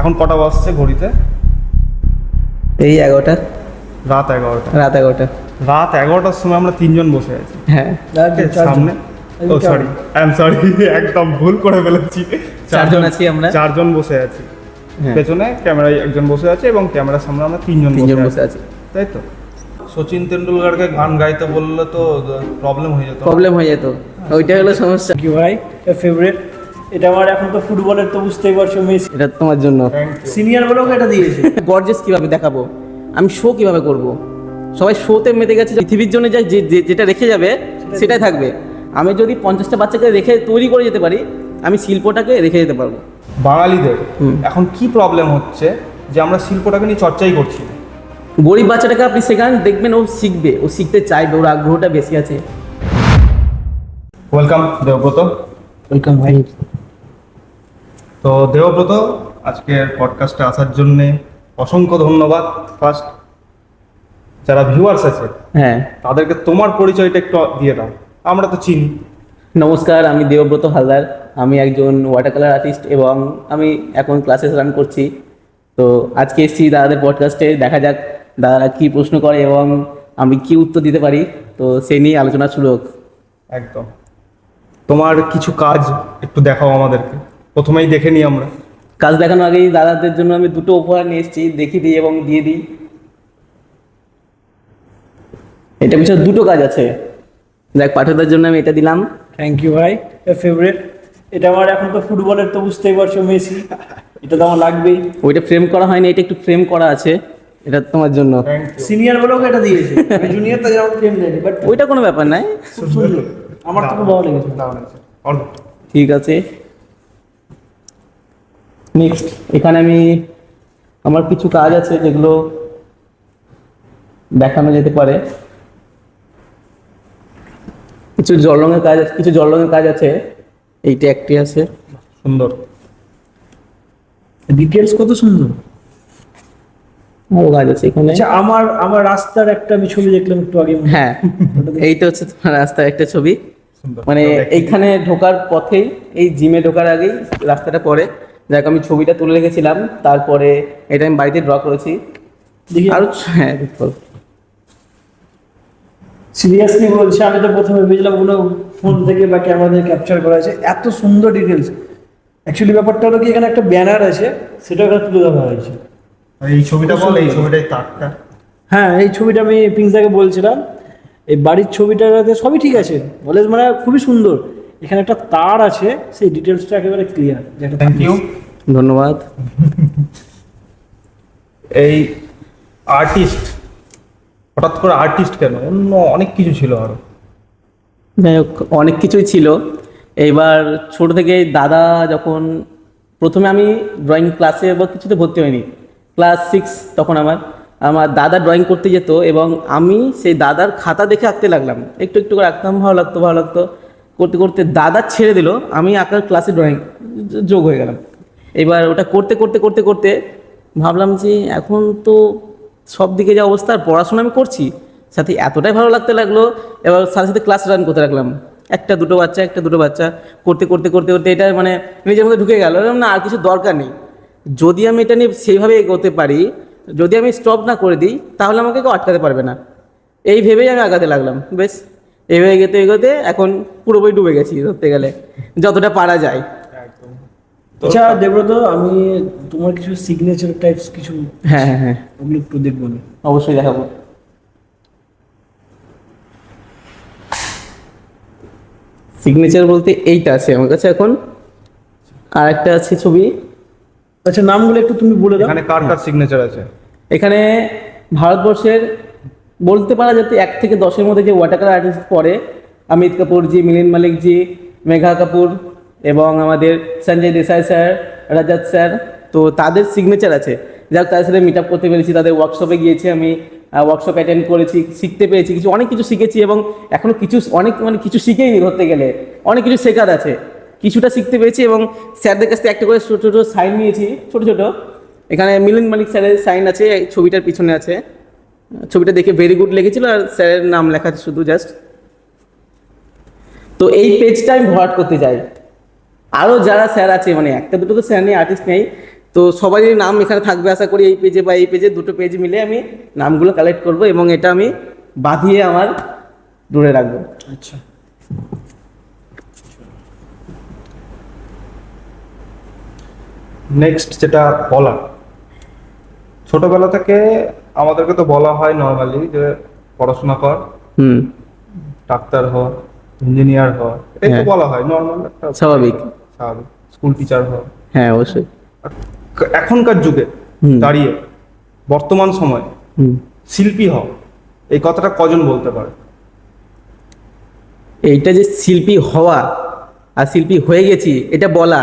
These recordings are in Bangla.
এখন কটা বাজছে ঘড়িতে? এই 11টা। রাত 11টা। রাত 11টা। রাত 11টার সময় আমরা তিনজন বসে আছি হ্যাঁ, সামনে। ও সরি, আই এম সরি, একদম ভুল করে ফেলেছি। চারজন আছি আমরা। চারজন বসে আছি। হ্যাঁ। পেছনে ক্যামেরায় একজন বসে আছে এবং ক্যামেরার সামনে আমরা তিনজন বসে আছি। তাই তো? সচিন তেন্ডুলকারকে গান গাইতে বললে তো প্রবলেম হয়ে যেত। ওইটা হলো সমস্যা। কি ভাই ফেভারিট, এটা আমার এখন তো ফুটবলের তো বুঝতেই পারছো, মেসি এটা তোমার জন্য। সিনিয়র বলেও এটা দিয়েছে। গর্জেস কিভাবে দেখাবো, আমি শো কিভাবে করব? সবাই শোতে মেতে গেছে, পৃথিবীর জন্য যেটা রেখে যাবে সেটাই থাকবে। আমি যদি 50টা বাচ্চাকে রেখে তৈরি করে যেতে পারি, আমি শিল্পটাকে রেখে যেতে পারবো। বাঙালিদের এখন কি প্রবলেম হচ্ছে যে আমরা শিল্পটাকে নিয়ে চর্চাই করছি না। গরিব বাচ্চাটাকে আপনি শেখান, দেখবেন ও শিখবে, ও শিখতে চাইবে, ওর আগ্রহটা বেশি আছে। ওয়েলকাম দেবব্রত। ওয়েলকাম ভাই। তো দেবব্রত, আজকের পডকাস্টে আসার জন্যে অসংখ্য ধন্যবাদ। ফার্স্ট যারা ভিউয়ার্স আছে হ্যাঁ, তাদেরকে তোমার পরিচয়টা একটু দিয়ে দাও, আমরা তো চিনি। নমস্কার, আমি দেবব্রত হালদার। আমি একজন ওয়াটার কালার আর্টিস্ট এবং আমি এখন ক্লাসেস রান করছি। তো আজকে এসেছি দাদাদের পডকাস্টে, দেখা যাক দাদারা কী প্রশ্ন করে এবং আমি কি উত্তর দিতে পারি। তো সেই নিয়ে আলোচনা শুরু হোক। একদম। তোমার কিছু কাজ একটু দেখাও আমাদেরকে, প্রথমেই দেখে নিই আমরা। কাজ দেখানোর আগেই দাদাদের জন্য আমি দুটো উপহার নিয়ে এসেছি, দেখিয়ে দিই এবং দিয়ে দিই। এটা পিছনে দুটো কাজ আছে, দেখ পাঠকদের জন্য আমি এটা দিলাম। থ্যাংক ইউ ভাই ফেভারিট, এটা আমার এখন তো ফুটবলের তো বুঝতেই পারছো, মেসি, এটা তো আমার লাগবেই। ওইটা ফ্রেম করা হয়নি, এটা একটু ফ্রেম করা আছে, এটা তোমার জন্য। সিনিয়র বলেও এটা দিয়েছে, আমি জুনিয়র তো যেমন ফ্রেম দেয়নি, বাট ওইটা কোনো ব্যাপার নাই। খুব সুন্দর, আমার তো খুব ভালো লেগেছে। ঠিক আছে, নেক্সট। এখানে আমি আমার কিছু কাজ আছে যেগুলো দেখানো যেতে পারে। কিছু জল রঙের কাজ আছে, এইটা একটি আছে। সুন্দর ডিটেলস কত সুন্দর। আরো কাজ আছে এখানে। আচ্ছা, আমার রাস্তার একটা আমি ছবি দেখলাম একটু আগে। হ্যাঁ, এইটা হচ্ছে তোমার রাস্তার একটা ছবি। সুন্দর। মানে এইখানে ঢোকার পথেই, এই জিমে ঢোকার আগেই রাস্তাটা পড়ে। যাক, আমি ছবিটা তুলে রেখেছিলাম, তারপরে এটা আমি বাড়িতে ড্র করেছি। দেখি আরো হ্যাঁ, দেখো। সিরিয়াসলি বলছি, আমি তো প্রথমে ভেবেছিলাম কোনো ফোন থেকে বা ক্যামেরা থেকে ক্যাপচার করা আছে, এত সুন্দর ডিটেলস। অ্যাকচুয়ালি ব্যাপারটা হলো কি, এখানে একটা ব্যানার আছে, সেটা এখানে তুলে ধরা হয়েছে। এই ছবিটা বল, এই ছবিটাই তারটা। হ্যাঁ, এই ছবিটা আমি পিংসাকে বলছিলাম, এই বাড়ির ছবিটাতে সবই ঠিক আছে বলে, মানে খুবই সুন্দর। এখানে একটা তার আছে, সেই ডিটেলসটা একেবারে ক্লিয়ার। থ্যাংক ইউ, ধন্যবাদ। এই আর্টিস্ট, হঠাৎ করে আর্টিস্ট কেন? অন্য অনেক কিছু ছিল আরো। যাই হোক, অনেক কিছুই ছিল। এইবার ছোট থেকে দাদা যখন প্রথমে আমি ড্রয়িং ক্লাসে বা কিছুতে ভর্তি হয়নি, ক্লাস 6 তখন আমার দাদা ড্রয়িং করতে যেত এবং আমি সেই দাদার খাতা দেখে আঁকতে লাগলাম। একটু একটু করে আঁকতাম, ভালো লাগতো। করতে করতে দাদা ছেড়ে দিল, আমি আঁকার ক্লাসে ড্রয়িং যোগ হয়ে গেলাম। এবার ওটা করতে করতে ভাবলাম যে এখন তো সব দিকে যা অবস্থা, আর পড়াশোনা আমি করছি সাথে, এতটাই ভালো লাগতে লাগলো। এবার সাথে ক্লাস রান করতে লাগলাম, একটা দুটো বাচ্চা করতে এটা মানে নিজের মধ্যে ঢুকে গেল না, আর কিছু দরকার নেই। যদি আমি এটা নিয়ে সেইভাবে এগোতে পারি, যদি আমি স্টপ না করে দিই, তাহলে আমাকে কেউ আটকাতে পারবে না। এই ভেবেই আমি আগাতে লাগলাম। বেশ, এইভাবে এগোতে এখন পুরোপুরি ডুবে গেছি ধরতে গেলে, যতটা পারা যায়। আচ্ছা দেবব্রত, আমি তোমার কিছু সিগনেচার টাইপস কিছু, হ্যাঁ, ওগুলো একটু দেখবো না? অবশ্যই দেখাবো। সিগনেচার বলতে এইটা আছে আমার কাছে এখন, আর একটা আছে ছবি। আচ্ছা, নামগুলো একটু তুমি বলে দাও। এখানে কার কার সিগনেচার আছে? এখানে ভারতবর্ষের বলতে পারা যাতে 1 থেকে 10-এর মধ্যে যে ওয়াটার কালার আর্টিস্ট পড়ে, অমিত কাপুরজি, মিলিন্দ মালিকজি, মেঘা কাপুর এবং আমাদের সঞ্জয় দেসাই স্যার, রাজাত স্যার, তো তাদের সিগনেচার আছে। যাক, তাদের সাথে মিট আপ করতে পেরেছি, তাদের ওয়ার্কশপে গিয়েছি আমি, ওয়ার্কশপ অ্যাটেন্ড করেছি, শিখতে পেরেছি অনেক কিছু শিখেছি এবং এখনও কিছু শিখেইনি ধরতে গেলে, অনেক কিছু শেখার আছে। কিছুটা শিখতে পেরেছি এবং স্যারদের কাছ থেকে একটা করে ছোটো সাইন নিয়েছি, ছোট। এখানে মিলিন্দ মালিক স্যারের সাইন আছে, এই ছবিটার পিছনে আছে। ছবিটা দেখে ভেরি গুড লেগেছিল, আর স্যারের নাম লেখা আছে শুধু জাস্ট। তো এই পেজটা আমি ভরাট করতে চাই। আরও যারা স্যার আছে, মানে একটা দুটো তো স্যার নেই, আর্টিস্ট নেই, তো সবারই নাম এখানে থাকবে আশা করি, এই পেজে বা এই পেজে, দুটো পেজ মিলে আমি নামগুলো কালেক্ট করব এবং এটা আমি বাঁধিয়ে আমার ডোরে রাখবো। আচ্ছা, নেক্সট যেটা বলা, ছোটবেলা থেকে আমাদেরকে তো বলা হয় নর্মালি যে পড়াশোনা কর, হুম, ডাক্তার হ, ইঞ্জিনিয়ার হ, এটাই তো হ্যাঁ। বলা হয় নর্মাল একটা স্বাভাবিক। স্বাভাবিক। স্কুল টিচার হ। হ্যাঁ অবশ্যই। এখনকার যুগে হুম। দাঁড়িয়ে বর্তমান সময় হুম। শিল্পী হও, এই কথাটা কজন বলতে পারে? এইটা যে শিল্পী হওয়া আর শিল্পী হয়ে গেছি এটা বলা,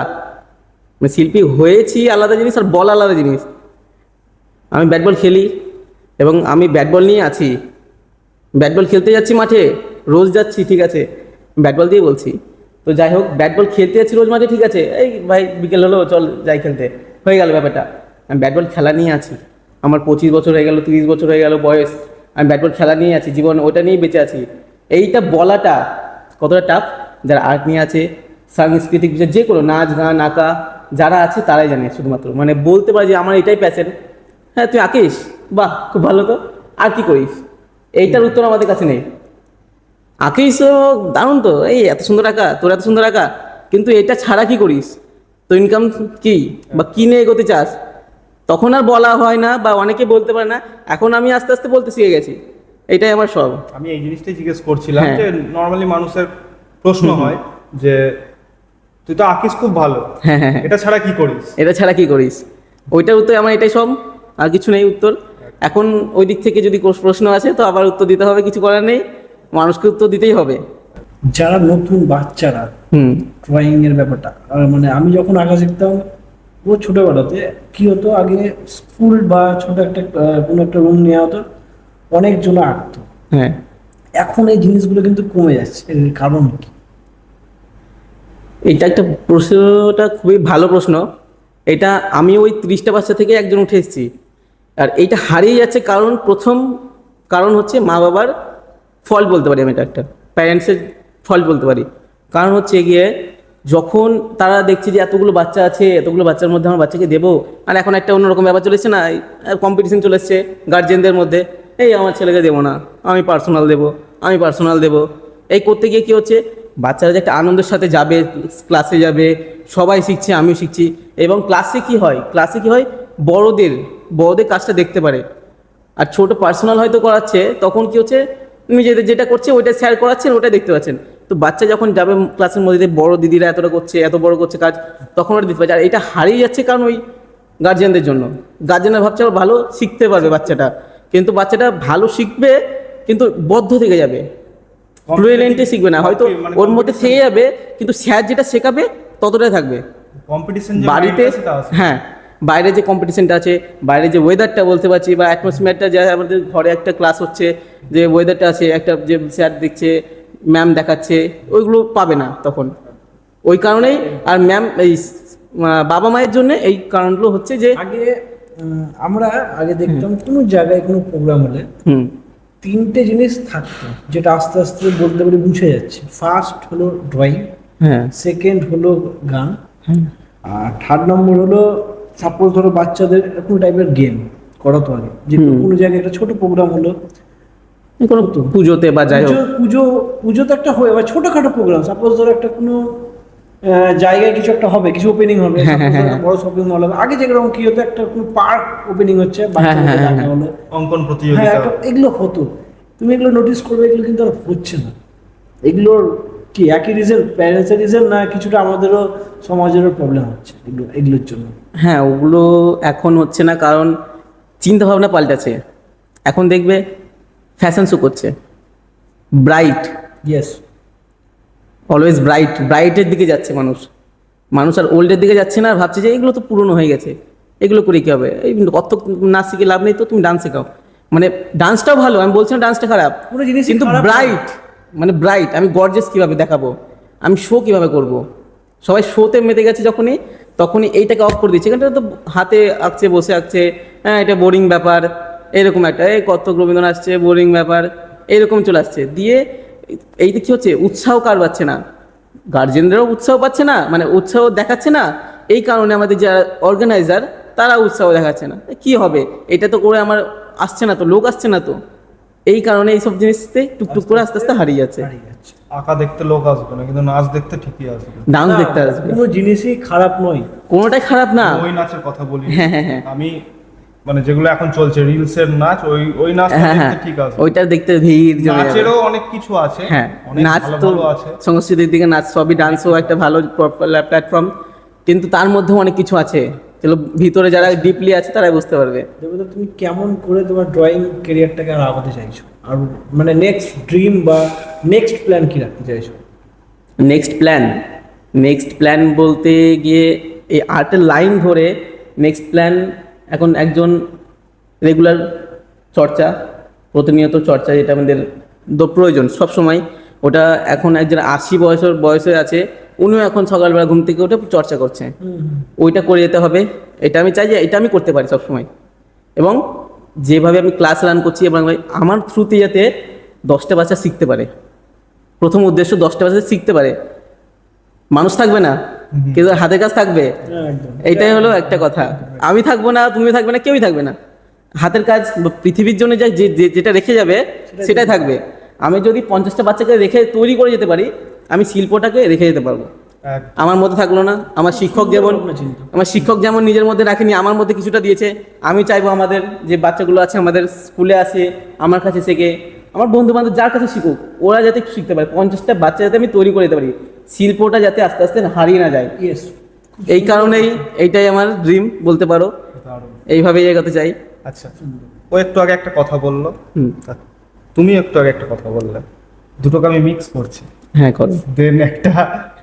মানে শিল্পী হয়েছি আলাদা জিনিস আর বলা আলাদা জিনিস। আমি ব্যাট বল খেলি এবং আমি ব্যাট বল নিয়ে আছি, ব্যাট বল খেলতে যাচ্ছি মাঠে, রোজ যাচ্ছি, ঠিক আছে, ব্যাট বল দিয়ে বলছি। তো যাই হোক, ব্যাট বল খেলতে যাচ্ছি রোজ মাঠে, ঠিক আছে, এই ভাই বিকেল হলো চল যাই খেলতে, হয়ে গেল ব্যাপারটা। আমি ব্যাট বল খেলা নিয়ে আছি, আমার 25 বছর হয়ে গেল, 30 বছর হয়ে গেল বয়স, আমি ব্যাট বল খেলা নিয়ে আছি, জীবন ওটা নিয়েই বেঁচে আছি। এইটা বলাটা কতটা টাফ, যারা আর্ট নিয়ে আছে, সাংস্কৃতিক বিষয় যে কোনো নাচ গান আঁকা যারা আছে তারাই জানে শুধুমাত্র, মানে বলতে পারে যে আমার এটাই প্যাশন। হ্যাঁ তুই আঁকিস, বাহ খুব ভালো, তো আর কি করিস, এইটার উত্তর আমাদের কাছে নেই। আঁকিস তো দারুণ, তো এই এত সুন্দর আঁকা, তোর এত সুন্দর আঁকা, কিন্তু এটা ছাড়া কি করিস, তো ইনকাম কি বা কি নিয়ে এগোতে চাস, তখন আর বলা হয় না বা অনেকে বলতে পারে না। এখন আমি আস্তে আস্তে বলতে শিখে গেছি, এটাই আমার সব। আমি এই জিনিসটাই জিজ্ঞেস করছিলাম হ্যাঁ। যে নর্মালি মানুষের প্রশ্ন হয় যে তুই তো আঁকিস খুব ভালো, হ্যাঁ হ্যাঁ হ্যাঁ, এটা ছাড়া কি করিস? এটা ছাড়া কি করিস, ওইটার উত্তর আমার এটাই সব, আর কিছু নেই উত্তর। এখন ওই দিক থেকে যদি প্রশ্ন আসে তো আবার উত্তর দিতে হবে, কিছু করার নেই, মানুষকে উত্তর দিতেই হবে। যারা নতুন বাচ্চারা হুম। ড্রয়িং এর ব্যাপারটা, মানে আমি যখন আঁকা শিখতাম ও ছোটবেলাতে কি হতো, আগে স্কুল বা ছোট একটা কোনো একটা রুম নেওয়া হতো, অনেকজন আঁকতো। হ্যাঁ, এখন এই জিনিসগুলো কিন্তু কমে যাচ্ছে, এর কারণ কি? এটা একটা প্রশ্নটা খুবই ভালো প্রশ্ন। এটা আমি ওই 30টা বাচ্চা থেকে একজন উঠে এসেছি, আর এইটা হারিয়ে যাচ্ছে কারণ প্রথম কারণ হচ্ছে মা বাবার ফল্ট বলতে পারি, আমি এটা একটা প্যারেন্টসের ফল্ট বলতে পারি। কারণ হচ্ছে গিয়ে যখন তারা দেখছে যে এতগুলো বাচ্চা আছে, এতগুলো বাচ্চার মধ্যে আমার বাচ্চাকে দেবো, আর এখন একটা অন্যরকম ব্যাপার চলে এসছে না, কম্পিটিশন চলে এসছে গার্জেনদের মধ্যে, এই আমার ছেলেকে দেবো না, আমি পার্সোনাল দেবো, আমি পার্সোনাল দেবো, এই করতে গিয়ে কী হচ্ছে, বাচ্চারা যে একটা আনন্দের সাথে যাবে, ক্লাসে যাবে, সবাই শিখছে আমিও শিখছি, এবং ক্লাসে কি হয়, বড়দের বড়দের কাজটা দেখতে পারে, আর ছোট পার্সোনাল হয়তো করাচ্ছে, তখন কি হচ্ছে নিজেদের যেটা করছে ওইটা শেয়ার করাচ্ছেন, ওটা দেখতে পাচ্ছেন। তো বাচ্চা যখন যাবে ক্লাসের মধ্যে বড় দিদিরা এতটা করছে, এত বড় করছে কাজ, তখন ওটা দেখতে পাচ্ছে। আর এটা হারিয়ে যাচ্ছে কারণ ওই গার্জেনদের জন্য। গার্জেনরা ভাবছে আবার ভালো শিখতে পারবে বাচ্চাটা, কিন্তু বাচ্চাটা ভালো শিখবে কিন্তু বদ্ধ থেকে যাবে, ফ্লুয়েন্টলি শিখবে না, হয়তো ওর মধ্যে থেকে যাবে, কিন্তু স্যার যেটা শেখাবে ততটাই থাকবে। কম্পিটিশন বাড়িতে, হ্যাঁ, বাইরে যে কম্পিটিশনটা আছে, বাইরে যে ওয়েদারটা বলতে পারছি বা অ্যাটমসফিয়ারটা, যে আমাদের ঘরে একটা ক্লাস হচ্ছে, যে ওয়েদারটা আছে, একটা যে স্যার দেখছে, ম্যাম দেখাচ্ছে, ওইগুলো পাবে না তখন। ওই কারণেই, আর ম্যাম এই বাবা মায়ের জন্য এই কারণগুলো হচ্ছে যে আগে আমরা আগে দেখতাম কোনো জায়গায় কোনো প্রোগ্রাম হলে হুম 3টে জিনিস থাকতো, যেটা আস্তে আস্তে বলতে পারি মুছে যাচ্ছে। ফার্স্ট হলো ড্রয়িং, হ্যাঁ সেকেন্ড হলো গান, হ্যাঁ আর থার্ড নম্বর হলো সাপোজ ধরো বাচ্চাদের কোনো টাইপের গেম করাতো আগে, যে কোনো জায়গায় একটা ছোট প্রোগ্রাম হলো, কোনো পুজোতে বা যাই হোক, পুজো তো একটা হয়, বা ছোটখাটো প্রোগ্রাম, সাপোজ ধরো একটা কোনো জায়গায় কিছু একটা হবে, কিছু ওপেনিং হবে, হ্যাঁ, suppose হ্যাঁ, ধরো একটা বড় শপিং মল হবে। আগে যেরকম কি হতো, একটা কোনো পার্ক ওপেনিং হচ্ছে, বাচ্চাদের হ্যাঁ, ডাকা হলো, অঙ্কন হ্যাঁ প্রতিযোগিতা, এগুলো হতো। তুমি এগুলো নোটিস করবে, এগুলো কিন্তু আর হচ্ছে না। এগুলোর কি একই রিজন, প্যারেন্টসের রিজন, না কিছুটা আমাদেরও সমাজেরও প্রবলেম হচ্ছে এগুলোর জন্য? হ্যাঁ ওগুলো এখন হচ্ছে না কারণ চিন্তা ভাবনা পাল্টাছে। এখন দেখবে ফ্যাশন শো করছে, ব্রাইট, ইয়েস, অলওয়েজ ব্রাইটের দিকে যাচ্ছে মানুষ আর ওল্ডের দিকে যাচ্ছে না, আর ভাবছে যে এগুলো তো পুরনো হয়ে গেছে, এগুলো করে কী হবে, এই অত নাচ শিখে লাভ নেই, তো তুমি ডান্স শেখাও। মানে ডান্সটাও ভালো, আমি বলছি না ডান্সটা খারাপ, কোনো জিনিসই কিন্তু খারাপ না। ব্রাইট আমি গর্জেস কীভাবে দেখাবো, আমি শো কীভাবে করব, সবাই শোতে মেতে গেছে তখনই এইটাকে অফ করে দিচ্ছে। এখানটা তো হাতে আঁকছে, বসে আঁকছে, হ্যাঁ এটা বোরিং ব্যাপার, এরকম একটা এই কত্থক রবীন্দ্রনাথ আসছে, বোরিং ব্যাপার, এরকম চলে আসছে দিয়ে এইটা কী হচ্ছে, উৎসাহ কার পাচ্ছে না, গার্জেনরাও উৎসাহ পাচ্ছে না, মানে উৎসাহ দেখাচ্ছে না। এই কারণে আমাদের যারা অর্গানাইজার তারা উৎসাহ দেখাচ্ছে না। কি হবে, এটা তো করে আমার আসছে না তো, লোক আসছে না তো, এই কারণে এইসব জিনিসতে টুকটুক করে আস্তে আস্তে হারিয়ে যাচ্ছে। হারিয়ে যাচ্ছে। আঁকা দেখতে লোক আসবে না, কিন্তু নাচ দেখতে ঠিকই আসবে। ডান্স না, দেখতে আসবে, কোনো জিনিসই খারাপ নয়। কোনোটাই খারাপ না। ওই নাচের কথা বলি, হ্যাঁ, হ্যাঁ, হ্যাঁ। আমি মানে যেগুলো এখন চলছে রিলস এর নাচ, ওই নাচ হ্যাঁ, হ্যাঁ, দেখতে ঠিক আছে। ওইটা দেখতে ভিড় জমে যাবে। নাচেরও অনেক কিছু আছে, হ্যাঁ, অনেক নাচ ভালো তো ভালো আছে। সংস্কৃতির দিকে নাচ সবই, ডান্সও একটা ভালো প্ল্যাটফর্ম, কিন্তু তার মধ্যেও অনেক কিছু আছে, চলো ভিতরে যারা ডিপলি আছে তারাই বুঝতে পারবে। দেবদা, তুমি কেমন করে তোমার ড্রয়িং ক্যারিয়ারটাকে আর আগাতে চাইছো, আর মানে নেক্সট ড্রিম বা নেক্সট প্ল্যান কি রাখতে চাইছো? নেক্সট প্ল্যান বলতে গিয়ে এই আর্টের লাইন ধরে নেক্সট প্ল্যান, এখন একজন রেগুলার চর্চা, প্রতিনিয়ত চর্চা, যেটা আমাদের প্রয়োজন সবসময়। ওটা এখন একজন 80 বয়সে আছে, উনিও এখন সকালবেলা ঘুম থেকে উঠে চর্চা করছে, ওইটা করে যেতে হবে। এটা আমি চাই যে এটা আমি করতে পারি সবসময়, এবং যেভাবে আমি ক্লাস রান করছি এবং আমার থ্রুতে যাতে 10টা বাচ্চা শিখতে পারে। প্রথম উদ্দেশ্য 10টা বাচ্চা শিখতে পারে, মানুষ থাকবে না কিন্তু হাতের কাজ থাকবে, একদম। এইটাই হলো একটা কথা। আমি থাকবো না, তুমি থাকবে না, কেউই থাকবে না, হাতের কাজ পৃথিবীর জন্য যেটা রেখে যাবে সেটাই থাকবে। আমি যদি 50টা বাচ্চাকে রেখে তৈরি করে যেতে পারি, আমি শিল্পটাকে রেখে যেতে পারবো। একদম। আমার মধ্যে থাকলো না, আমার শিক্ষক যেমন নিজের মধ্যে রাখেনি, আমার মধ্যে কিছুটা দিয়েছে। আমি চাইবো আমাদের যে বাচ্চাগুলো আছে আমাদের স্কুলে আসে, আমার কাছে শেখে, আমার বন্ধু বান্ধব যার কাছে শিখুক, ওরা যাতে শিখতে পারে, 50টা বাচ্চা যাতে আমি তৈরি করে দিতে পারি, শিল্পটা যাতে আস্তে আস্তে হারিয়ে না যায়। ইয়েস। এই কারণেই এইটাই আমার ড্রিম বলতে পারো, দারুণ। এইভাবেই এগোতে চাই। আচ্ছা, ও একটু আগে একটা কথা বললো, হুম। তুমি একটু আগে একটা কথা বললে, দুটোকে আমি মিক্স করছি, হ্যাঁ, করো। দেন একটা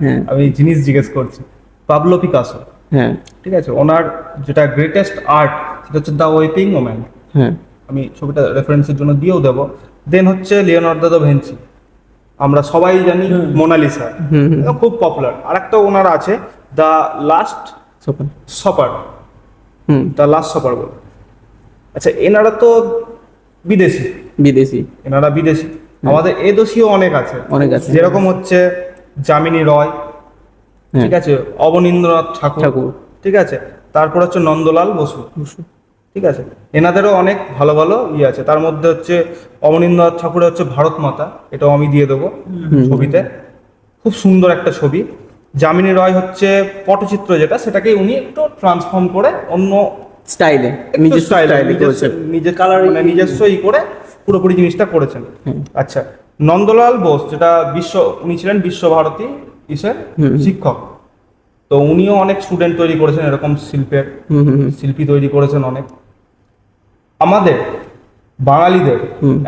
হ্যাঁ, আমি জিনিস জিজ্ঞেস করছি। পাবলো পিকাসো, হ্যাঁ, ঠিক আছে, ওনার যেটা গ্রেটেস্ট আর্ট সেটা হচ্ছে দ্য ওয়েপিং ওম্যান। হ্যাঁ, আমি ছবিটা রেফারেন্সের জন্য দিয়েও দেবো। দেন হচ্ছে লিওনার্দো দা ভিঞ্চি, আমরা সবাই জানি মোনালিসা, খুব পপুলার। আরেকটা ওনার আছে দ্য লাস্ট সোপান। সপার, হুম, দ্য লাস্ট সপার বলে। আচ্ছা, এনারা তো বিদেশি, বিদেশি। এনারা বিদেশি, আমাদের এ দেশীয় অনেক আছে, অনেক আছে। যেরকম হচ্ছে যামিনী রয়, হ্যাঁ, ঠিক আছে, অবনীন্দ্রনাথ ঠাকুর, ঠাকুর। ঠিক আছে, তারপর হচ্ছে নন্দলাল বসু, ঠিক আছে, এনাদেরও অনেক ভালো ভালো ইয়ে আছে। তার মধ্যে হচ্ছে অবনীন্দ্রনাথ ঠাকুরের হচ্ছে ভারত মাতা, এটাও আমি দিয়ে দেবো ছবিতে, খুব সুন্দর একটা ছবি। যামিনী রয় হচ্ছে পটচিত্র, যেটা সেটাকে উনি একটু ট্রান্সফর্ম করে অন্য স্টাইলে, নিজের স্টাইলে করেছেন। নিজের কালার, মানে নিজস্ব ই করে পুরোপুরি জিনিসটা করেছেন। আচ্ছা, নন্দলাল বোস, যেটা উনি ছিলেন বিশ্বভারতী ইসের শিক্ষক, তো উনিও অনেক স্টুডেন্ট তৈরি করেছেন, এরকম শিল্পের শিল্পী তৈরি করেছেন অনেক। আমাদের বাঙালিদের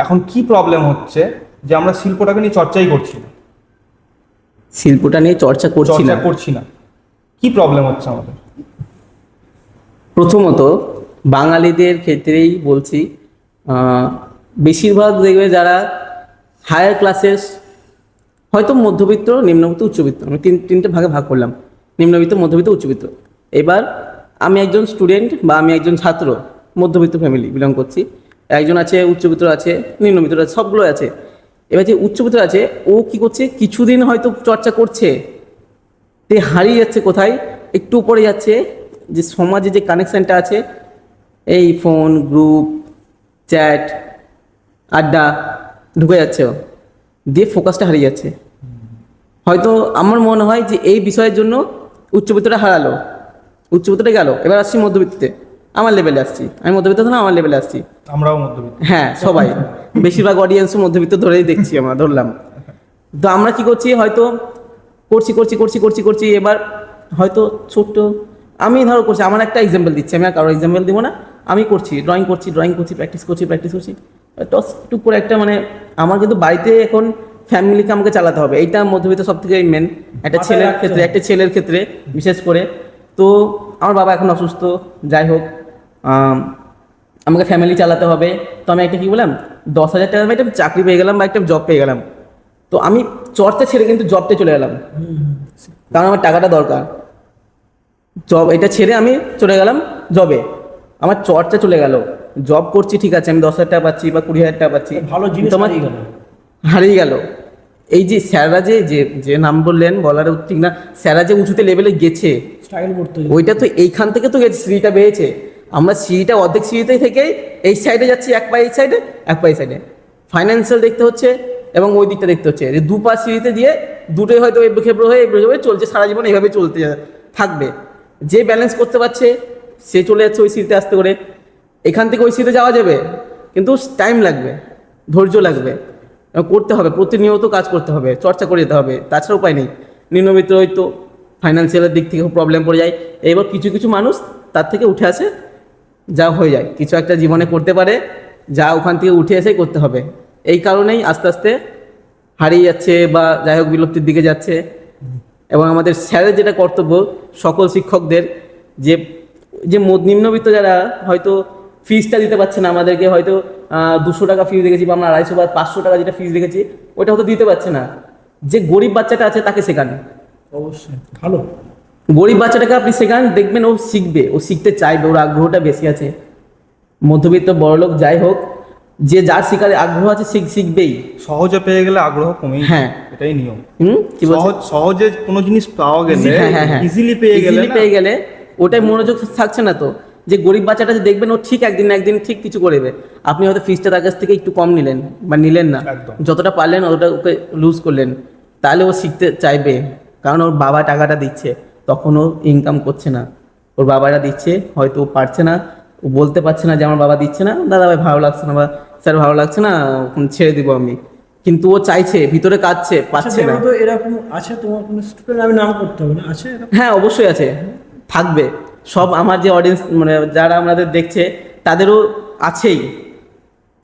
এখন কি প্রবলেম হচ্ছে যে আমরা শিল্পটাকে নিয়ে চর্চাই করছি না, শিল্পটা নিয়ে চর্চা করছি না। কি প্রবলেম হচ্ছে আমাদের? প্রথমত বাঙালিদের ক্ষেত্রেই বলছি, বেশিরভাগ দেখবে যারা হায়ার ক্লাসের, হয়তো মধ্যবিত্ত, নিম্নবিত্ত, উচ্চবিত্ত, আমি তিনটে ভাগে ভাগ করলাম, নিম্নবিত্ত, মধ্যবিত্ত, উচ্চবিত্ত। এবার আমি একজন স্টুডেন্ট বা আমি একজন ছাত্র, মধ্যবিত্ত ফ্যামিলি বিলং করছি, একজন আছে উচ্চবিত্ত আছে, নিম্নবিত্ত আছে, সবগুলো আছে। এবার যে উচ্চবিত্ত আছে, ও কি করছে, কিছুদিন হয়তো চর্চা করছে, তে হারিয়ে যাচ্ছে কোথায়, একটু উপরে যাচ্ছে, যে সমাজে যে কানেকশানটা আছে, এই ফোন, গ্রুপ, চ্যাট, আড্ডা, ঢুকে যাচ্ছে ও, দিয়ে ফোকাসটা হারিয়ে যাচ্ছে। হয়তো আমার মনে হয় যে এই বিষয়ের জন্য উচ্চবিত্তটা হারালো, উচ্চবিত্তটা গেল, এবার আসছি মধ্যবিত্তে, আমার লেভেলে আসছি, আমি মধ্যবিত্ত না, আমার লেভেলে আসছি। আমরাও মধ্যবিত্ত। হ্যাঁ, সবাই, বেশিরভাগ অডিয়েন্সও মধ্যবিত্ত ধরেই দেখছি, আমরা ধরলাম। তো আমরা কি করছি, হয়তো করছি, এবার হয়তো ছোট্ট, আমি ধরো করছি, আমার একটা এক্সাম্পল দিচ্ছি, আমি আর কারো এক্সাম্পল দিব না, আমি করছি ড্রয়িং করছি, প্র্যাকটিস করছি, টুক করে একটা, মানে আমার কিন্তু বাড়িতে এখন ফ্যামিলিকে আমাকে চালাতে হবে, এইটা মধ্যবিত্ত সব থেকে মেন, একটা ছেলের ক্ষেত্রে বিশেষ করে। তো আমার বাবা এখন অসুস্থ, যাই হোক, আমাকে ফ্যামিলি চালাতে হবে, তো আমি একটা কি বললাম, 10,000 টাকা একটা চাকরি পেয়ে গেলাম বা একটা জব পেয়ে গেলাম, তো আমি চর্চা ছেড়ে কিন্তু জবতে চলে গেলাম, কারণ আমার টাকাটা দরকার। জব এটা ছেড়ে আমি চলে গেলাম জবে, আমার চর্চা চলে গেল, জব করছি ঠিক আছে, আমি 10,000 টাকা পাচ্ছি বা 20,000 টাকা পাচ্ছি, ভালো জিনিস তোমার হারিয়ে গেল। হারিয়ে গেল। এই যে স্যাররা যে যে যে নাম বললেন বলার ঠিক না, স্যাররা যে উঁচুতে লেভেলে গেছে স্টাইল করতে ওইটা তো এইখান থেকে তো গেছে, সিঁড়িটা বেয়েছে। আমরা সিঁড়িটা অর্ধেক সিঁড়িতে থেকেই এই সাইডে যাচ্ছি, এক পা এই সাইডে এক পা এই সাইডে, ফাইন্যান্সিয়াল দেখতে হচ্ছে এবং ওই দিকটা দেখতে হচ্ছে। এই দু পা সিঁড়িতে দিয়ে দুটোই হয়তো এবড়ো খেবড়ো হয়ে চলছে সারা জীবন, এইভাবে চলতে থাকবে। যে ব্যালেন্স করতে পারছে সে চলে যাচ্ছে ওই সিঁড়িতে আস্তে করে, এখান থেকে ওই সিঁড়িতে যাওয়া যাবে কিন্তু টাইম লাগবে, ধৈর্য লাগবে, এবং করতে হবে, প্রতিনিয়ত কাজ করতে হবে, চর্চা করে যেতে হবে, তাছাড়া উপায় নেই। নিম্নবিত্ত হয়তো ফাইন্যান্সিয়ালের দিক থেকে প্রবলেম পড়ে যায়, এবার কিছু কিছু মানুষ তার থেকে উঠে আসে, যা হয়ে যায় কিছু একটা জীবনে করতে পারে, যা ওখান থেকে উঠে এসেই করতে হবে। এই কারণেই আস্তে আস্তে হারিয়ে যাচ্ছে বা যাই হোক বিলুপ্তির দিকে যাচ্ছে। এবং আমাদের স্যারের যেটা কর্তব্য সকল শিক্ষকদের, যে যে নিম্নবিত্ত যারা হয়তো ফিজটা দিতে পারছে না, আমাদেরকে হয়তো 200 টাকা ফিজ দেখেছি বা আমরা 250 বা 500 টাকা যেটা ফিজ দেখেছি ওইটা হয়তো দিতে পারছে না, যে গরিব বাচ্চাটা আছে তাকে শেখান। অবশ্যই ভালো। গরিব বাচ্চাটাকে আপনি শেখান, দেখবেন ও শিখবে, ও শিখতে চাইবে, ওর আগ্রহটা বেশি আছে। মধ্যবিত্ত বড়লোক যাই হোক, যে যার শিকারে আগ্রহ আছে শিখবেই। সহজে পেয়ে গেলে আগ্রহ কমেই যায়। হ্যাঁ। এটাই নিয়ম। কি বলছেন? সহজে কোনো জিনিস পাওয়া গেলে, হ্যাঁ। ইজিলি পেয়ে গেলে ওটাই মনোযোগ থাকছে না। তো যে গরিব বাচ্চাটা যে দেখবেন ও ঠিক একদিন না একদিন ঠিক কিছু করবে, আপনি হয়তো ফিসটা তার কাছ থেকে একটু কম নিলেন বা নিলেন না, একদম। যতটা পারলেন অতটা ওকে লুজ করলেন, তাহলে ও শিখতে চাইবে। কারণ ওর বাবা টাকাটা দিচ্ছে, তখন ও ইনকাম করছে না, ওর বাবাটা দিচ্ছে, হয়তো ও পারছে না, ও বলতে পারছে না যে আমার বাবা দিচ্ছে না, দাদা ভাই ভালো লাগছে না বা স্যার ভালো লাগছে না, ছেড়ে দিব আমি, কিন্তু ও চাইছে, ভিতরে কাঁদছে, পাচ্ছে না। তো এরকম আছে তোমার কোনো স্টুডেন্ট, আমি নাম করতে হবে না, আছে এরকম? হ্যাঁ অবশ্যই আছে, থাকবে। সব আমার যে অডিয়েন্স মানে যারা আমাদের দেখছে তাদেরও আছেই,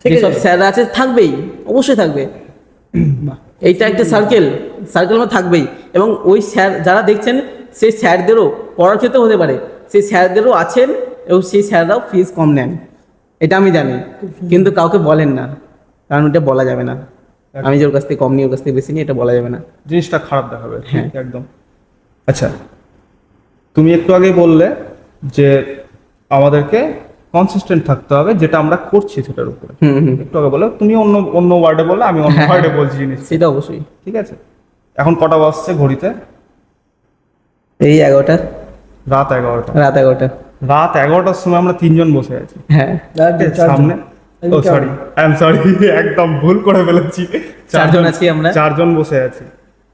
যেসব স্যাররা আছে থাকবেই, অবশ্যই থাকবে। এইটা একটা সার্কেল আমার থাকবেই। এবং ওই স্যার যারা দেখছেন সেই স্যারদেরও পড়ার ক্ষেত্রে হতে পারে, সেই স্যারদেরও আছেন এবং সেই স্যাররাও ফিজ কম নেন, এটা আমি জানি, কিন্তু কাউকে বলেন না, কারণ ওটা বলা যাবে না। আমি যে ওর কাছ থেকে কম নিই, ওর কাছ থেকে বেশি নিই, এটা বলা যাবে না, জিনিসটা খারাপ দেখাবে। হ্যাঁ। ঠিক, একদম। আচ্ছা, তুমি একটু আগে বললে যে আমাদেরকে কনসিস্টেন্ট থাকতে হবে, যেটা আমরা করছি সেটার উপরে। একটু আগে বলে তুমি অন্য অন্য ওয়ার্ডে বললে, আমি অন্য ওয়ার্ডে বলছি জিনিস। সেটা অবশ্যই। ঠিক আছে, এখন কটা বাজছে ঘড়িতে? এই 11টা, রাত 11টা। রাত 11টা। রাত 11টার সময় আমরা 3 জন বসে আছি হ্যাঁ, সামনে। ও সরি, আই এম সরি, একদম ভুল করে ফেলেছি। 4 জন আছি আমরা। 4 জন বসে আছি।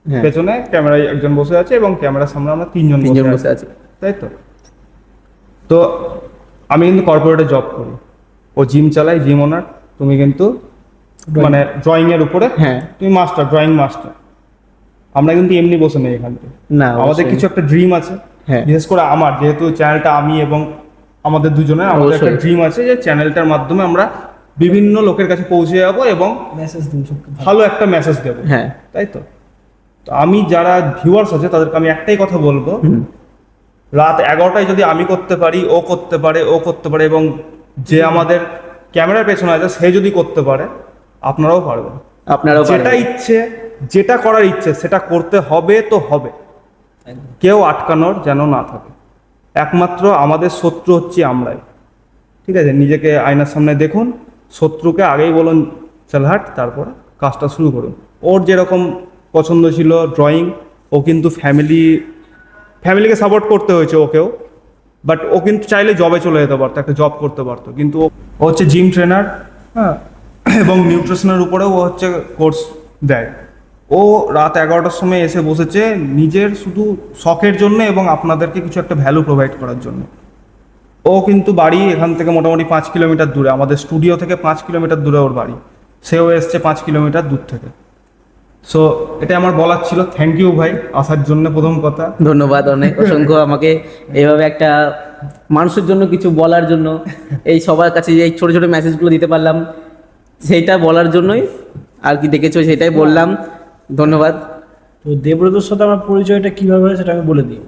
হ্যাঁ। পেছনে ক্যামেরায় একজন বসে আছে এবং ক্যামেরার সামনে আমরা 3 জন বসে আছি, তাই তো? তো আমি কিন্তু কর্পোরেটে জব করি, ও জিম চালাই, জিম ওনার। তুমি কিন্তু মানে ড্রয়িং এর উপরে, হ্যাঁ, তুমি মাস্টার, ড্রয়িং মাস্টার। আমরা কিন্তু এমনি বসে নেই এখানে, না আমাদের কিছু একটা ড্রিম আছে। হ্যাঁ। বিশেষ করে আমার, যেহেতু চ্যানেলটা আমি এবং আমাদের দুজনের, আমাদের একটা ড্রিম আছে যে চ্যানেলটার মাধ্যমে আমরা বিভিন্ন লোকের কাছে পৌঁছে যাবো এবং মেসেজ দিন, ভালো একটা মেসেজ দেবো। হ্যাঁ, তাই তো? তো আমি যারা ভিউয়ার্স আছে তাদেরকে আমি একটাই কথা বলবো, রাত 11টায় যদি আমি করতে পারি, ও করতে পারে এবং যে আমাদের ক্যামেরার পেছনে আছে সে যদি করতে পারে, আপনারাও পারবেন। যেটা ইচ্ছে, যেটা করার ইচ্ছে সেটা করতে হবে তো হবে, কেউ আটকানোর যেন না থাকে। একমাত্র আমাদের শত্রু হচ্ছে আমরাই। ঠিক আছে, নিজেকে আয়নার সামনে দেখুন, শত্রুকে আগেই বলুন চল হাট, তারপরে কাজটা শুরু করুন। ওর যেরকম পছন্দ ছিল ড্রয়িং, ও কিন্তু ফ্যামিলিকে সাপোর্ট করতে হয়েছে ওকেও, বাট ও কিন্তু চাইলে জবে চলে যেতে পারতো, একটা জব করতে পারতো, কিন্তু ও হচ্ছে জিম ট্রেনার, হ্যাঁ, এবং নিউট্রিশনের উপরেও ও হচ্ছে কোর্স দেয়। ও রাত 11টার সময় এসে বসেছে নিজের শুধু শখের জন্য এবং আপনাদেরকে কিছু একটা ভ্যালু প্রোভাইড করার জন্য। ও কিন্তু বাড়ি এখান থেকে মোটামুটি 5 কিলোমিটার দূরে, আমাদের স্টুডিও থেকে 5 কিলোমিটার দূরে ওর বাড়ি, সেও এসছে 5 কিলোমিটার দূর থেকে। সো এটা আমার বলার ছিল। থ্যাংক ইউ ভাই আসার জন্য, প্রথম কথা ধন্যবাদ অনেক অসংখ্য, আমাকে এইভাবে একটা মানুষের জন্য কিছু বলার জন্য, এই সবার কাছে এই ছোট ছোট মেসেজগুলো দিতে পারলাম, সেইটা বলার জন্যই আর কি দেখেছো সেটাই বললাম। ধন্যবাদ। তো দেবব্রতর সাথে আমার পরিচয়টা কিভাবে হয় সেটা আমি বলে দিই।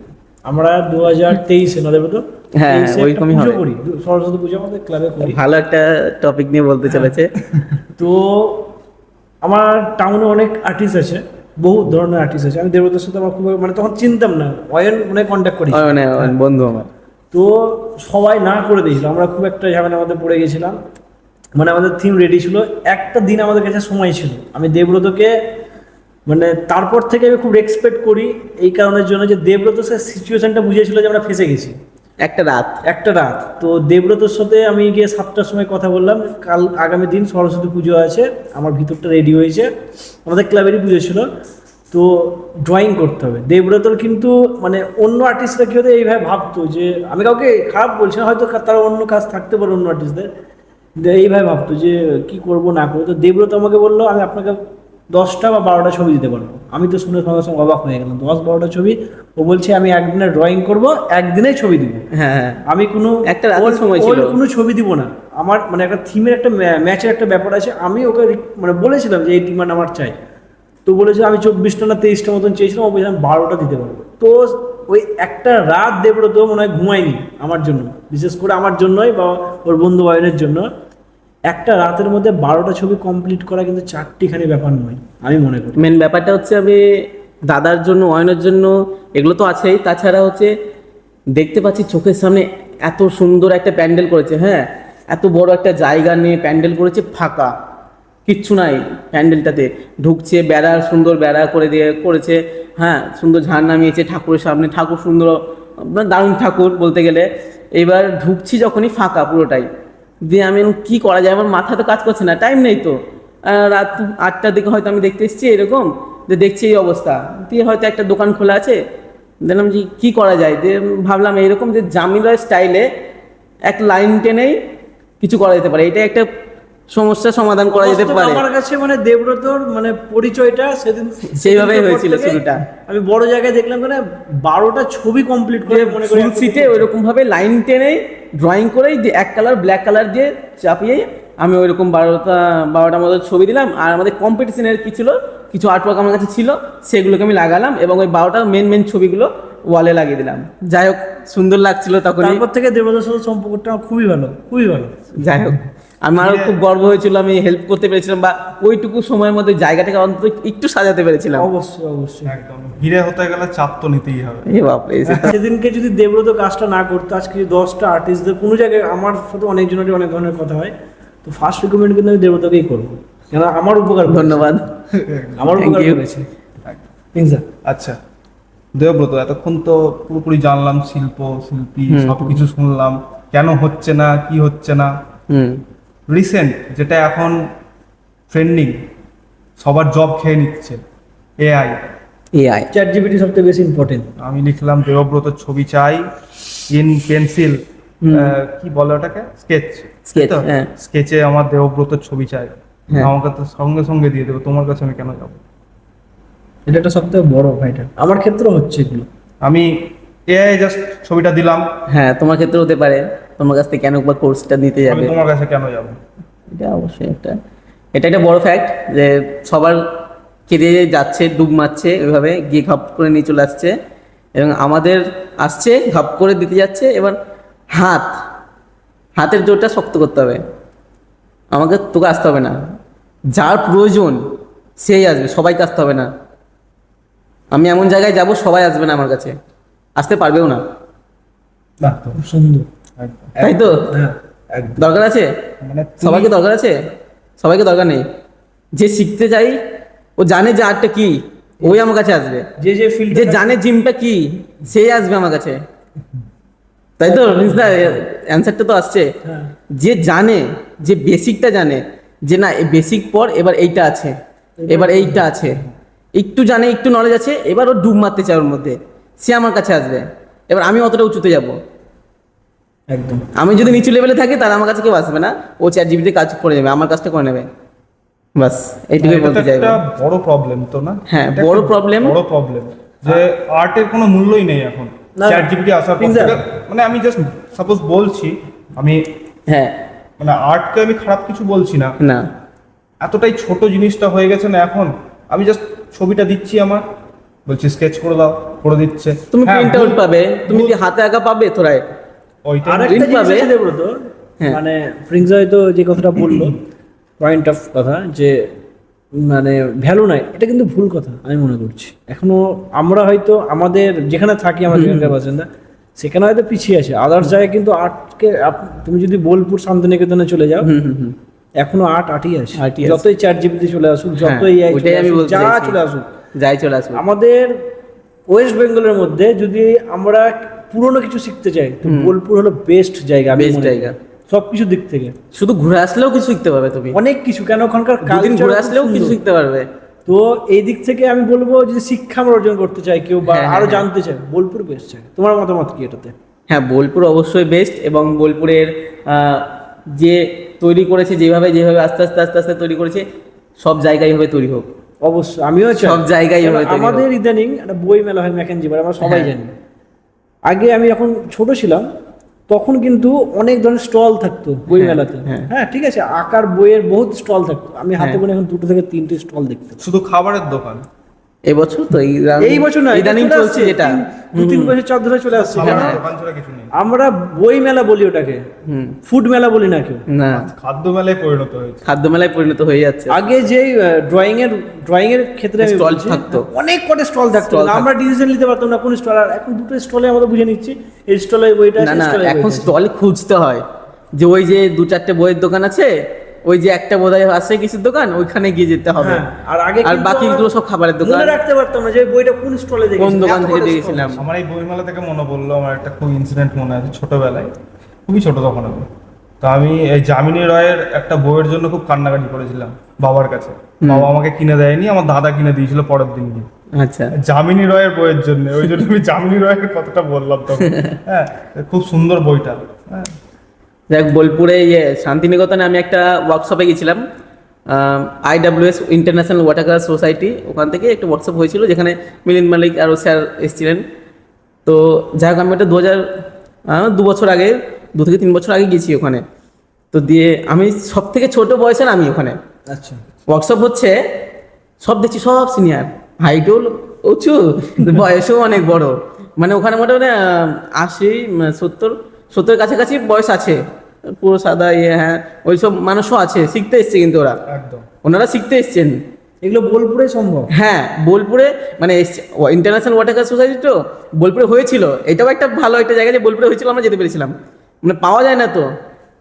আমরা 2023-এ না দেবব্রত, হ্যাঁ, ওইরকমই হবে। করি, সরস্বতী পুজো আমাদের ক্লাবে করি। ভালো একটা টপিক নিয়ে বলতে চলেছে। তো আমার টাউনে অনেক আর্টিস্ট আছে, বহু ধরনের আর্টিস্ট আছে। আমি দেবব্রতর সাথে আমার খুব মানে তখন চিনতাম না, মানে কন্ট্যাক্ট করি, মানে বন্ধু আমার। তো সবাই না করে দিয়েছিল, আমরা খুব একটা ঝামেলার মধ্যে পড়ে গেছিলাম। মানে আমাদের থিম রেডি ছিল, একটা দিন আমাদের কাছে সময় ছিল। আমি দেবব্রতকে মানে তারপর থেকে আমি খুব রেসপেক্ট করি এই কারণের জন্য যে দেবব্রত স্যার সিচুয়েশনটা বুঝিয়েছিল যে আমরা ফেসে গেছি একটা রাত। তো দেবব্রতর সাথে আমি গিয়ে 7টার সময় কথা বললাম, কাল আগামী দিন সরস্বতী পুজো আছে, আমার ভিতরটা রেডি হয়েছে, আমাদের ক্লাবেরই পুজো ছিল, তো ড্রয়িং করতে হবে। দেবব্রতর কিন্তু মানে অন্য আর্টিস্টরা কি হতো এইভাবে ভাবতো, যে আমি কাউকে খারাপ বলছি না, হয়তো তারা অন্য কাজ থাকতে পারে অন্য আর্টিস্টদের, এইভাবে ভাবতো যে কি করব না করবো। তো দেবব্রত আমাকে বললো আমি আপনাকে 10টা বা 12টা ছবি দিতে পারবো। আমি তো শুনে সঙ্গে সঙ্গে অবাক হয়ে গেলাম, 10-12টা ছবি। ও বলছে আমি একদিনে ড্রয়িং করব, একদিনেই ছবি দিব। হ্যাঁ, আমি কোনো একটা রাতের সময় ছিল, কোনো ছবি দিব না। আমার মানে একটা থিমের একটা ম্যাচের একটা ব্যাপার আছে, আমি ওকে মানে বলেছিলাম যে এই ডিমান্ড আমার চাই। তো বলেছে আমি 24টা না 23টা মতন চেয়েছিলাম, ও বলছে আমি 12টা দিতে পারবো। তো ওই একটা রাত দেবব্রত মনে হয় ঘুমায়নি আমার জন্য, বিশেষ করে আমার জন্যই বা ওর বন্ধু বায়নের জন্য। একটা রাতের মধ্যে 12টা ছবি কমপ্লিট করা কিন্তু চারটিখানি ব্যাপার নয়, আমি মনে করি। মেন ব্যাপারটা হচ্ছে আমি দাদার জন্য, অয়নের জন্য এগুলো তো আছেই, তাছাড়া হচ্ছে দেখতে পাচ্ছি চোখের সামনে এত সুন্দর একটা প্যান্ডেল করেছে। হ্যাঁ, এত বড় একটা জায়গা নিয়ে প্যান্ডেল করেছে, ফাঁকা কিচ্ছু নাই প্যান্ডেলটাতে, ঢুকছে বেড়া, সুন্দর বেড়া করে দিয়ে করেছে। হ্যাঁ, সুন্দর ঝাড় নামিয়েছে ঠাকুরের সামনে, ঠাকুর সুন্দর, মানে দারুণ ঠাকুর বলতে গেলে। এবার ঢুকছি যখনই ফাঁকা পুরোটাই, দিয়ে আমি কি করা যায়, আমার মাথা তো কাজ করছে না, টাইম নেই তো। রাত 8টার দিকে হয়তো আমি দেখতে এসেছি এরকম, যে দেখছি এই অবস্থা, দিয়ে হয়তো একটা দোকান খোলা আছে, দেখলাম যে কী করা যায়, দিয়ে ভাবলাম এইরকম যে জামিলার স্টাইলে এক লাইন টেনেই কিছু করা যেতে পারে, এটা একটা সমস্যার সমাধান করা যেতে পারে। আমার কাছে মানে দেবব্রতর মানে পরিচয়টা সেদিন সেইভাবেই হয়েছিল শুরুটা। আমি বড় জায়গায় দেখলাম মানে 12টা ছবি কমপ্লিট করে মনে করি ফুল সিটে ওইরকম ভাবে লাইন টেনে ড্রয়িং করেই এক কালার ব্ল্যাক কালার দিয়ে চাপিয়ে আমি ওইরকম 12টার মতো ছবি দিলাম। আর আমাদের কম্পিটিশনের কি ছিল, কিছু আর্টওয়ার্ক আমার কাছে ছিল, সেগুলোকে আমি লাগালাম এবং ওই 12টার মেন ছবিগুলো ওয়ালে লাগিয়ে দিলাম। যাই হোক, সুন্দর লাগছিল তখন। তারপর থেকে দেবব্রতর সাথে সম্পর্কটা খুবই ভালো, খুবই ভালো। যাই হোক, আমারও খুব গর্ব হয়েছিল, আমি হেল্প করতে পেরেছিলাম বা ওইটুকু সময়ের মধ্যে জায়গাটাকে অন্তত একটু সাজাতে পেরেছিলাম। অবশ্যই অবশ্যই, একদম হিরে হতে গেলে চাপ তো নিতেই হবে। এ বাপরে, সেদিনকে যদি দেবব্রত কাজটা না করতো, আজকে 10টা আর্টিস্টদের কোনো জায়গায়, আমার সাথে অনেকজনেরই অনেক ধরনের কথা হয়, তো ফার্স্ট রিকমেন্ড কিন্তু আমি দেবব্রতকেই করবো, কেন আমার উপকার করেছে। ধন্যবাদ, আমার উপকার Thank you. করেছে। আচ্ছা দেবব্রত, এতক্ষণ তো পুরোপুরি জানলাম শিল্পী সবকিছু শুনলাম, কেন হচ্ছে না, কি হচ্ছে না। রিসেন্ট যেটা এখন ট্রেন্ডিং, সবার জব খেয়ে নিচ্ছে, এআই। চ্যাট জিপিটি সবথেকে বেশি ইম্পর্টেন্ট। আমি লিখলাম দেবব্রতর ছবি চাই ইন পেন্সিল, কি বলে ওটাকে, স্কেচ, হ্যাঁ। স্কেচে আমার দেবব্রতর ছবি চাই, হ্যাঁ। আমাকে তো সঙ্গে সঙ্গে দিয়ে দেবো, তোমার কাছে আমি কেন যাবো? এটা একটা সবথেকে বড় ফাইটার, আমার ক্ষেত্রে হচ্ছে এগুলো। আমি এআই জাস্ট ছবিটা দিলাম, হ্যাঁ, তোমার ক্ষেত্রে হতে পারে, তোমার কাছ থেকে কেন বা কোর্সটা নিতে আমি যাবে, তোমার কাছে কেন যাবো? এটা অবশ্যই এটা একটা বড় ফ্যাক্ট যে সবার কেরিয়ারে যাচ্ছে, ডুব মারছে, ওইভাবে গিয়ে ঘাপ করে নিয়ে চলে আসছে এবং আমাদের আসছে ঘাপ করে দিতে যাচ্ছে। এবার হাতের জোরটা শক্ত করতে হবে, আমাকে তোকে আসতে হবে না, যার প্রয়োজন সেই আসবে, সবাইকে আসতে হবে না। আমি এমন জায়গায় যাব সবাই আসবে না আমার কাছে, আসতে পারবেও না, বাহ, খুব সুন্দর। তাই তো? হ্যাঁ, একদম। দরকার আছে মানে সবাইকে, দরকার আছে সবাইকে, দরকার নেই। যে শিখতে চাই, ও জানে যে আর্টটা কি, ওই আমার কাছে আসবে। যে ফিল্ড, যে জানে জিমটা কি, সেই আসবে আমার কাছে, তাই তো? অ্যান্সারটা তো আসছে। হ্যাঁ। যে জানে, যে বেসিকটা জানে, যে না এই বেসিক পর এবার এইটা আছে, এবার এইটা আছে, একটু জানে, একটু নলেজ আছে, এবার ও ডুব মারতে চায় ওর মধ্যে, সে আমার কাছে আসবে। এবার আমি অতটা উঁচুতে যাব, একদম। আমি যদি নিচু লেভেলে থাকি তাহলে আমার কাছে কেউ আসবে না, ও চ্যাট জিপিটি কাজ করে যাবে, আমার কাজটা করে নেবে, বাস এইটুকুই এটা বলতে তো চাইবো। একটা বড় প্রবলেম তো না? হ্যাঁ, এটা বড় একটা problem। বড় প্রবলেম যে আর্টের কোনো মূল্যই নেই এখন, না, চ্যাট জিপিটি আসার পর থেকে। মানে আমি জাস্ট সাপোজ বলছি, আমি হ্যাঁ, মানে আর্টকে আমি খারাপ কিছু বলছি না, না, এতটাই ছোট জিনিসটা হয়ে গেছে না এখন। আমি জাস্ট ছবিটা দিচ্ছি, আমার বলছি স্কেচ করে দাও, করে দিচ্ছে। তুমি হ্যাঁ, প্রিন্ট আউট পাবে, তুমি কি হাতে আঁকা পাবে তোরাই, ওইটা আরেকটা print জিনিস পাবে। আছে দেবব্রত, হ্যাঁ। মানে প্রিন্স হয়তো যে কথাটা বললো পয়েন্ট অফ কথা, যে মানে ভ্যালু নাই, এটা কিন্তু ভুল কথা আমি মনে করছি। এখনো আমরা হয়তো আমাদের যেখানে থাকি, আমাদের যেখানকার বাসিন্দা, সেখানে হয়তো পিছিয়ে আছে। আদার্স জায়গায় কিন্তু আর্টকে তুমি যদি বোলপুর শান্তিনিকেতনে চলে যাও, এখনো আটই আছে, আটই আছে। যতই চ্যাট জিপিটি চলে আসুক, হ্যাঁ, যতই AI ওইটাই আমি বলতে যা চাইছি। চলে আসুক, যাই চলে আসুন। আমাদের ওয়েস্ট বেঙ্গলের মধ্যে যদি আমরা পুরনো কিছু শিখতে চাই তো বোলপুর হলো বেস্ট জায়গা, আমি Best মনে করি। জায়গা। সবকিছু দিক থেকে শুধু ঘুরে আসলেও কিছু শিখতে পারবে তুমি, অনেক কিছু, কেন ওখানকার দুদিন কালচার ঘুরে আসলেও কিছু শিখতে পারবে। তো এই দিক থেকে আমি বলবো যদি শিক্ষা আমরা অর্জন করতে চাই কেউ বা হ্যাঁ, আরো হ্যাঁ, জানতে চাই, বোলপুর বেস্ট জায়গা। তোমার মতামত কি এটাতে? হ্যাঁ, বোলপুর অবশ্যই বেস্ট, এবং বোলপুরের যে তৈরি করেছে, যেভাবে যেভাবে আস্তে আস্তে আস্তে আস্তে তৈরি করেছে, সব জায়গায় এভাবে তৈরি হোক। অবশ্যই আমিও চাই সব জায়গায় কারণ এভাবে তৈরি হোক। আমাদের ইদানিং একটা বই মেলা হয় ম্যাকেনজিবার, আমরা সবাই হ্যাঁ। জানি। আগে আমি যখন ছোট ছিলাম তখন কিন্তু অনেক ধরনের স্টল থাকতো বই হ্যাঁ, মেলাতে। হ্যাঁ। হ্যাঁ ঠিক আছে, আঁকার বইয়ের বহুত স্টল থাকতো, আমি হাতে হ্যাঁ। গোনে এখন 2 থেকে 3টে স্টল দেখতে পাই। শুধু খাবারের দোকান। এবছর তো এই বছর না, ইদানিং চলছে যেটা, 2-3 বছর 4 ধরে চলে আসছে। খাবারের কেন? দোকান ছাড়া কিছু নেই। আমরা বই মেলা বলি ওটাকে, হুম, ফুড মেলা বলি না কেউ। না, খাদ্য মেলায় পরিণত হয়েছে। খাদ্য মেলায় পরিণত হয়ে যাচ্ছে। আগে যে ড্রয়িং এর ক্ষেত্রে আমি Stall বলছি, থাকতো। অনেক কটা স্টল থাকতো, Stall আমরা ডিসিশন নিতে পারতাম না কোন স্টল। আর এখন 2টো স্টলে আমরা বুঝে নিচ্ছি এই স্টলে বইটা না আছে, না, স্টলে এখন স্টল খুঁজতে হয়, যে ওই যে 2-4টে বইয়ের দোকান আছে, ওই যে একটা বোধহয় আছে কিছুর দোকান, ওইখানে গিয়ে যেতে হবে। আর আগে আর কিন্তু বাকিগুলো সব খাবারের দোকান, মনে রাখতে পারতাম না যে বইটা কোন স্টলে দেখেছি, কোন দোকান এত থেকে বড় দেখেছিলাম। stall। আমার এই বইমেলা থেকে মনে পড়লো, আমার একটা খুব ইনসিডেন্ট মনে আছে ছোটবেলায়, খুবই ছোট তখন আমি। তো আমি এই যামিনী রয়ের একটা বইয়ের জন্য খুব কান্নাকাটি করেছিলাম বাবার কাছে। বাবা আমাকে কিনে দেয়নি, আমার দাদা কিনে দিয়েছিল পরের দিন গিয়ে, আচ্ছা, যামিনী রয়ের বইয়ের জন্য। ওই জন্য আমি যামিনী রয়ের কথাটা বললাম তখন। হ্যাঁ, খুব সুন্দর বইটা। হ্যাঁ, দেখ বোলপুরে ইয়ে শান্তিনিকেতনে আমি একটা ওয়ার্কশপে গেছিলাম, IWS international water colour society, ওখান থেকে একটা ওয়ার্কশপ হয়েছিল যেখানে মিলিন্দ মালিক আরও স্যার এসেছিলেন। তো যাই হোক, আমি একটা 2 বছর আগে, 2 থেকে 3 বছর আগে গেছি ওখানে। তো দিয়ে আমি সব থেকে ছোট বয়সের আমি ওখানে আচ্ছা, ওয়ার্কশপ হচ্ছে, সব দেখছি সব সিনিয়র, হাইটও উঁচু, বয়সও অনেক বড়। মানে ওখানে মোটামুটি 80-70 কাছাকাছি বয়স আছে, পুরো সাদা ইয়ে। হ্যাঁ, ওইসব মানুষও আছে, শিখতে এসছে কিন্তু একদম। ওনারা শিখতে এসছেন। এগুলো বোলপুরে সম্ভব। হ্যাঁ, বোলপুরে মানে ইন্টারন্যাশনাল ওয়াটার কালার সোসাইটি তো বোলপুরে হয়েছিল, এটাও একটা ভালো একটা জায়গা যে বোলপুরে হয়েছিল, আমরা যেতে পেরেছিলাম। মানে পাওয়া যায় না তো,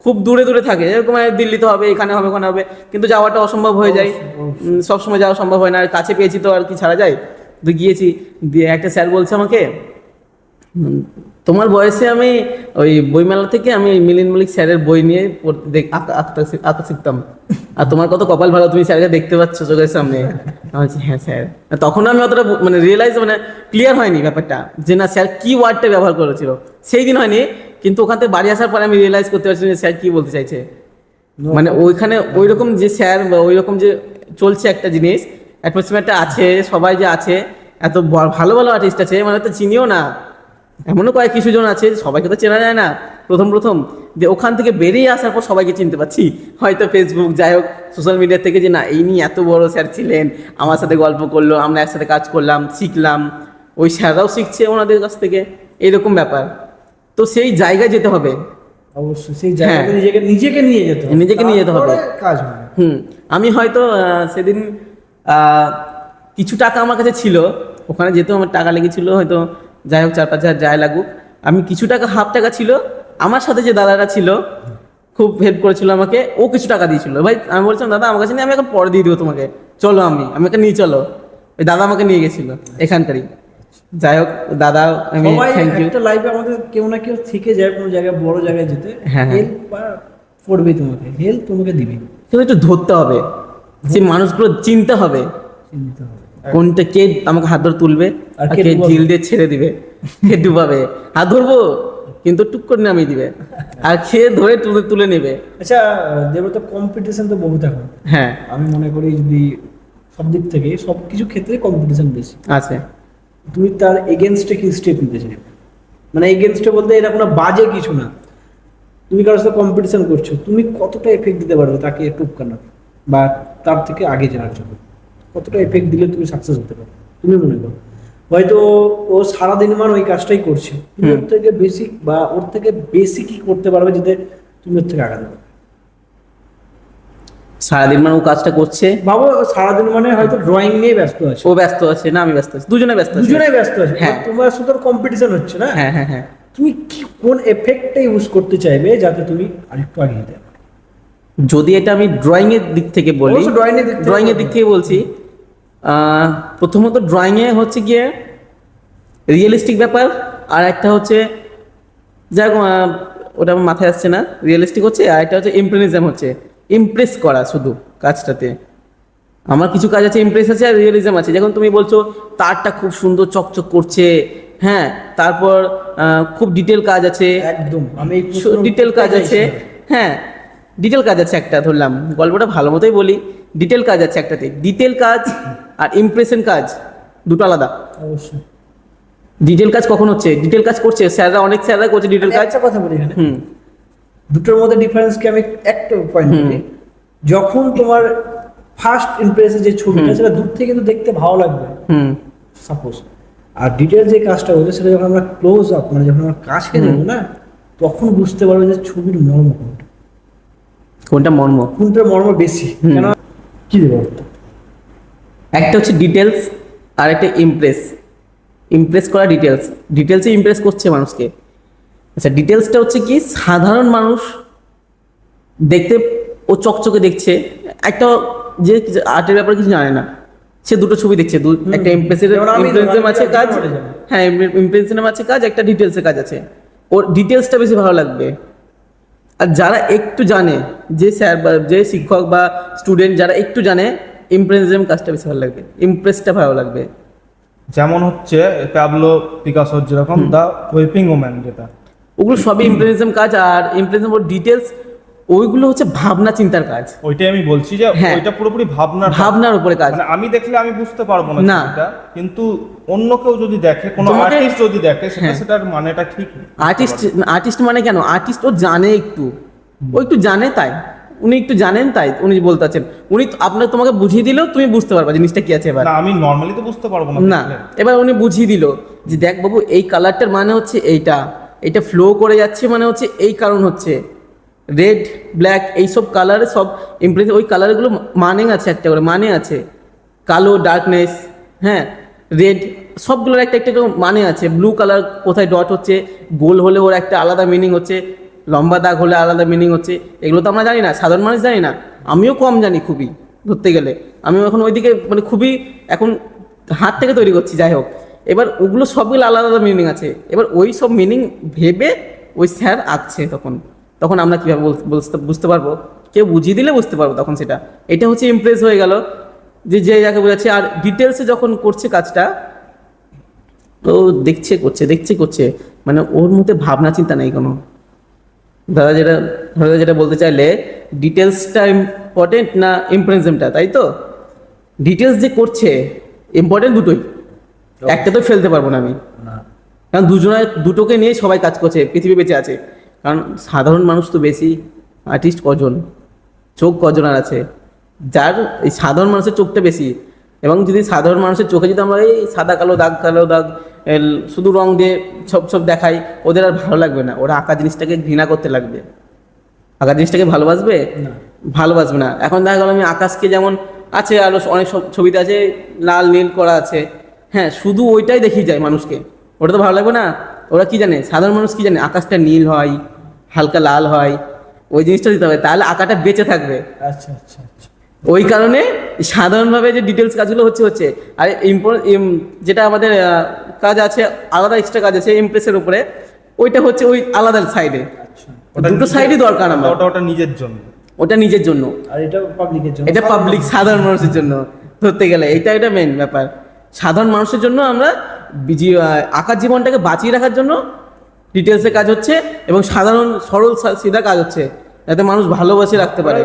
খুব দূরে দূরে থাকে, এরকম দিল্লিতে হবে, এখানে হবে, ওখানে হবে, কিন্তু যাওয়াটা অসম্ভব হয়ে যায়। সব সময় যাওয়া সম্ভব হয় না, আর কাছে পেয়েছি তো আর কি ছাড়া যায়। তো গিয়েছি, দিয়ে একটা স্যার বলছে আমাকে, তোমার বয়সে আমি ওই বইমেলা থেকে আমি মিলিন্দ মল্লিক স্যারের বই নিয়ে আঁকা শিখতাম, আর তোমার কত কপাল ভালো, তুমি স্যারকে দেখতে পাচ্ছ চোখের সামনে। আমি বলছি হ্যাঁ স্যার। তখন আমি অতটা মানে রিয়েলাইজ মানে ক্লিয়ার হয়নি ব্যাপারটা, যে না স্যার কি ওয়ার্ডটা ব্যবহার করেছিল, সেই দিন হয়নি, কিন্তু ওখান থেকে বাড়ি আসার পরে আমি রিয়েলাইজ করতে পারছি যে স্যার কি বলতে চাইছে। মানে ওইখানে ওই রকম যে স্যার বা ওই রকম যে চলছে একটা জিনিস, অ্যাটমসফিয়ারটা আছে, সবাই যে আছে, এত ভালো ভালো আর্টিস্ট আছে, মানে তো চিনিও না, এমনও কয়েক কিছু জন আছে, সবাইকে তো চেনা যায় না প্রথম প্রথম। যে ওখান থেকে বেরিয়ে আসার পর সবাইকে চিনতে পারছি, হয়তো ফেসবুক যাই হোক সোশ্যাল মিডিয়া থেকে, যে না এই নিয়ে এত বড় স্যার ছিলেন, আমার সাথে গল্প করলো, আমরা একসাথে কাজ করলাম, শিখলাম, ওই স্যাররাও শিখছে ওনাদের কাছ থেকে, এইরকম ব্যাপার। তো সেই জায়গায় যেতে হবে, অবশ্যই সেই জায়গাতে হ্যাঁ। নিজেকে নিয়ে যেতে হবে, নিজেকে নিয়ে যেতে হবে। তারপরে কাজ হবে। আমি হয়তো সেদিন কিছু টাকা আমার কাছে ছিল, ওখানে যেতেও আমার টাকা লেগেছিল হয়তো, যাই হোক 4-5 হাজার যাই লাগুক, আমি কিছু টাকা, হাফ টাকা ছিল, আমার সাথে যে দাদারা ছিল খুব হেল্প করেছিল আমাকে, ও কিছু টাকা দিয়েছিল। ভাই আমি বলছিলাম দাদা আমার কাছে নিয়ে, আমি এখন পরে দিয়ে দেবো তোমাকে, চলো আমাকে নিয়ে চলো। ওই দাদা আমাকে নিয়ে গেছিল এখানকারই। যাই হোক দাদা, আমি সবাই থ্যাংক ইউ। একটা লাইফে আমাদের কেউ না কেউ থেকে যায় কোনো জায়গায়, বড় জায়গায় যেতে, হ্যাঁ, হ্যাঁ। হেল্প করবে তোমাকে, হেল্প তোমাকে দিবে, কিন্তু একটু ধরতে হবে, সেই মানুষগুলো চিনতে হবে, চিন্তা হবে। কোনটা কে আমাকে হাত ধরে তুলবে আর আর কে কে ডুবাবে। ঢিল দিয়ে ছেড়ে দিবে, কে ডুবাবে, হাত ধরবো কিন্তু টুক করে নামিয়ে দিবে, আর খেয়ে ধরে তুলে তুলে নেবে। আচ্ছা দেবব্রত, কম্পিটিশন তো বহুত এখন, হ্যাঁ, আমি মনে করি যদি সব দিক থেকে সব কিছু ক্ষেত্রে কম্পিটিশন বেশি, আছে। তুমি তার এগেনস্টে কি স্টেপ নিতে চাই? মানে এগেনস্টে বলতে এটা কোনো বাজে কিছু না, তুমি কারোর সাথে কম্পিটিশন করছো, তুমি কতটা এফেক্ট দিতে পারবে তাকে টুপকানোর বা তার থেকে আগে যাওয়ার জন্য, কতটা এফেক্ট দিলে তুমি সাকসেস হতে পারবে? তুমি মনে করো হয়তো ও সারাদিন ওই কাজটাই করছে, তুমি ওর থেকে বেসিক বা ওর থেকে বেশি কি করতে পারবে যাতে তুমি ওর থেকে আগাতে পারবে? সারাদিন মানে ও কাজটা করছে, ভাবো সারাদিন হয়তো ড্রয়িং নিয়ে ব্যস্ত আছে, ও ব্যস্ত আছে না আমি ব্যস্ত আছি, দুজনে ব্যস্ত আছি। দুজনেই ব্যস্ত আছে, হ্যাঁ। তোমার সাথে কম্পিটিশন হচ্ছে না, হ্যাঁ হ্যাঁ হ্যাঁ, তুমি কি কোন এফেক্টটা ইউজ করতে চাইবে যাতে তুমি আরেকটু আগে যেতে পারো? যদি এটা আমি ড্রয়িং এর দিক থেকে বলি, অবশ্য drawing এর দিক থেকে ড্রয়িং এর দিক থেকে বলছি, প্রথমত ড্রয়িং এ হচ্ছে গিয়ে রিয়েলিস্টিক ব্যাপার, আর একটা হচ্ছে যাক ওটা আমার মাথায় আসছে না, রিয়েলিস্টিক হচ্ছে, আর একটা হচ্ছে ইমপ্রেনিজম, হচ্ছে ইমপ্রেস করা শুধু কাজটাতে। আমার কিছু কাজ আছে ইমপ্রেস আছে আর রিয়েলিজম আছে। যখন তুমি বলছো তারটা খুব সুন্দর চকচক করছে, হ্যাঁ, তারপর খুব ডিটেল কাজ আছে, একদম আমি এই ডিটেল কাজ আছে, হ্যাঁ ডিটেল কাজ আছে একটা, ধরলাম গল্পটা ভালো মতোই বলি, ডিটেল কাজ আছে একটাতে। ডিটেল কাজ আর ইমপ্রেশন কাজ দুটো আলাদা। অবশ্যই ডিটেল কাজ কখন হচ্ছে, ডিটেল কাজ করছে স্যাররা, অনেক স্যাররা করছে ডিটেল কাজ। একটা কথা বলি এখানে, হুম দুটোর মধ্যে ডিফারেন্সকে আমি একটা পয়েন্ট বলি। যখন তোমার ফার্স্ট ইমপ্রেসে যে ছবিটা, সেটা দূর থেকে কিন্তু দেখতে ভালো লাগবে হুম সাপোজ, আর ডিটেল যে কাজটা হচ্ছে সেটা যখন আমরা ক্লোজ আপ, মানে যখন আমরা কাছে দেখবো না, তখন বুঝতে পারবো যে ছবির মর্ম কোনটা, কোনটা মর্ম, কোনটার মর্ম বেশি। কেন কি দেবো অর্থ? একটা হচ্ছে ডিটেলস আর একটা ইমপ্রেস। ইমপ্রেস করা ডিটেলস, ডিটেলসে ইমপ্রেস করছে মানুষকে। আচ্ছা ডিটেলসটা হচ্ছে কি, সাধারণ মানুষ দেখতে ও চকচকে দেখছে, একটা যে আর্টের ব্যাপারে কিছু জানে না, সে দুটো ছবি দেখছে, একটা ইমপ্রেসের ইমপ্রেশন আছে কাজ, হ্যাঁ ইমপ্রেশন আছে কাজ, একটা ডিটেলসের কাজ আছে, ওর ডিটেলসটা বেশি ভালো লাগবে। আর যারা একটু জানে, যে স্যার বা যে শিক্ষক বা স্টুডেন্ট যারা একটু জানে, ইমপ্রেশন কাজটা বেশি ভালো লাগবে, ইমপ্রেসটা ভালো লাগবে। যেমন হচ্ছে প্যাবলো পিকাসোর যেরকম দ্য ওয়েপিং ওম্যান, যেটা ওগুলো সবই ইমপ্রেশন কাজ, আর ইমপ্রেশন ডিটেলস ওইগুলো হচ্ছে ভাবনা চিন্তার কাজ। ওইটাই আমি বলছি যে হ্যাঁ। ওইটা পুরোপুরি ভাবনার কাজ। ভাবনার উপরে কাজ। মানে আমি দেখলে আমি বুঝতে পারবো না না। ছবিটা, কিন্তু অন্য কেউ যদি দেখে, কোনো তোমাকে- আর্টিস্ট যদি দেখে, সেটা হ্যাঁ। সেটার মানেটা ঠিক আর্টিস্ট মানে কেন, আর্টিস্ট ও জানে একটু, ও একটু জানে তাই, উনি একটু জানেন তাই উনি বলতে চাচ্ছেন, উনি আপনার তোমাকে বুঝিয়ে দিলেও তুমি বুঝতে পারবা জিনিসটা কি আছে। এবার না, আমি নর্মালি তো বুঝতে পারবো না না, দেখলে। এবার উনি বুঝিয়ে দিল যে দেখ বাবু এই কালারটার মানে হচ্ছে এইটা, এটা ফ্লো করে যাচ্ছে মানে হচ্ছে এই কারণ হচ্ছে রেড ব্ল্যাক এইসব কালারে সব ইমপ্রেস, ওই কালারগুলো মানে আছে, একটা করে মানে আছে, কালো ডার্কনেস, হ্যাঁ রেড, সবগুলোর একটা একটা করে মানে আছে। ব্লু কালার কোথায় ডট হচ্ছে, গোল হলে ওর একটা আলাদা মিনিং হচ্ছে, লম্বা দাগ হলে আলাদা মিনিং হচ্ছে, এগুলো তো আমরা জানি না, সাধারণ মানুষ জানি না, আমিও কম জানি খুবই, ধরতে গেলে আমিও এখন ওইদিকে মানে খুবই এখন হাত থেকে তৈরি করছি, যাই হোক। এবার ওগুলো সবগুলো আলাদা আলাদা মিনিং আছে, এবার ওই সব মিনিং ভেবে ওই স্যার আঁকছে, তখন তখন আমরা কীভাবে বুঝতে পারবো, কেউ বুঝিয়ে দিলে বুঝতে পারবো তখন সেটা। এটা হচ্ছে ইমপ্রেস হয়ে গেল, যে যে যাকে বোঝাচ্ছে। আর ডিটেলসে যখন করছে কাজটা, ও দেখছে করছে, মানে ওর মধ্যে ভাবনা চিন্তা নেই কোনো। দাদা যেটা বলতে চাইলে, ডিটেলসটা ইম্পর্টেন্ট না ইমপ্রেশনটা, তাই তো? ডিটেলস যে করছে ইম্পর্টেন্ট দুটোই, একটা তো ফেলতে পারবো না আমি, কারণ দুটোকে নিয়ে সবাই কাজ করছে, পৃথিবী বেঁচে আছে। কারণ সাধারণ মানুষ তো বেশি, আর্টিস্ট কজন, চোখ কজন আর আছে, যার এই সাধারণ মানুষের চোখটা বেশি। এবং যদি সাধারণ মানুষের চোখে যদি আমরা এই সাদা কালো দাগ শুধু রং দিয়ে সব দেখাই, ওদের আর ভালো লাগবে না, ওরা আঁকা জিনিসটাকে ঘৃণা করতে লাগবে। আঁকা জিনিসটাকে ভালোবাসবে না। এখন দেখা গেল আমি আকাশকে, যেমন আছে আরো অনেক সব ছবিতে আছে লাল নীল করা আছে, হ্যাঁ শুধু ওইটাই দেখি যায় মানুষকে, ওটা তো ভালো লাগবে না। ওরা কি জানে, সাধারণ মানুষ কি জানে, আকাশটা নীল হয়, হালকা লাল হয়, ওই জিনিসটা দিতে হবে, তাহলে আঁকাটা বেঁচে থাকবে। আচ্ছা আচ্ছা আচ্ছা, ওই কারণে সাধারণভাবে যে ডিটেলস কাজগুলো হচ্ছে আর যেটা আমাদের কাজ আছে, আলাদা এক্সট্রা কাজ আছে ইমপ্রেসের উপরে, ওইটা হচ্ছে ওই আলাদা সাইডে, দুটো সাইডই দরকার আমার। ওটা নিজের জন্য, ওটা নিজের জন্য, আর এটা পাবলিকের জন্য, এটা পাবলিক সাধারণ মানুষের জন্য ধরতে গেলে এটা মেন ব্যাপার। সাধারণ মানুষের জন্য আমরা আঁকার জীবনটাকে বাঁচিয়ে রাখার জন্য ডিটেলসের কাজ হচ্ছে, এবং সাধারণ সরল সিধা কাজ হচ্ছে, যাতে মানুষ ভালোবাসে রাখতে পারে।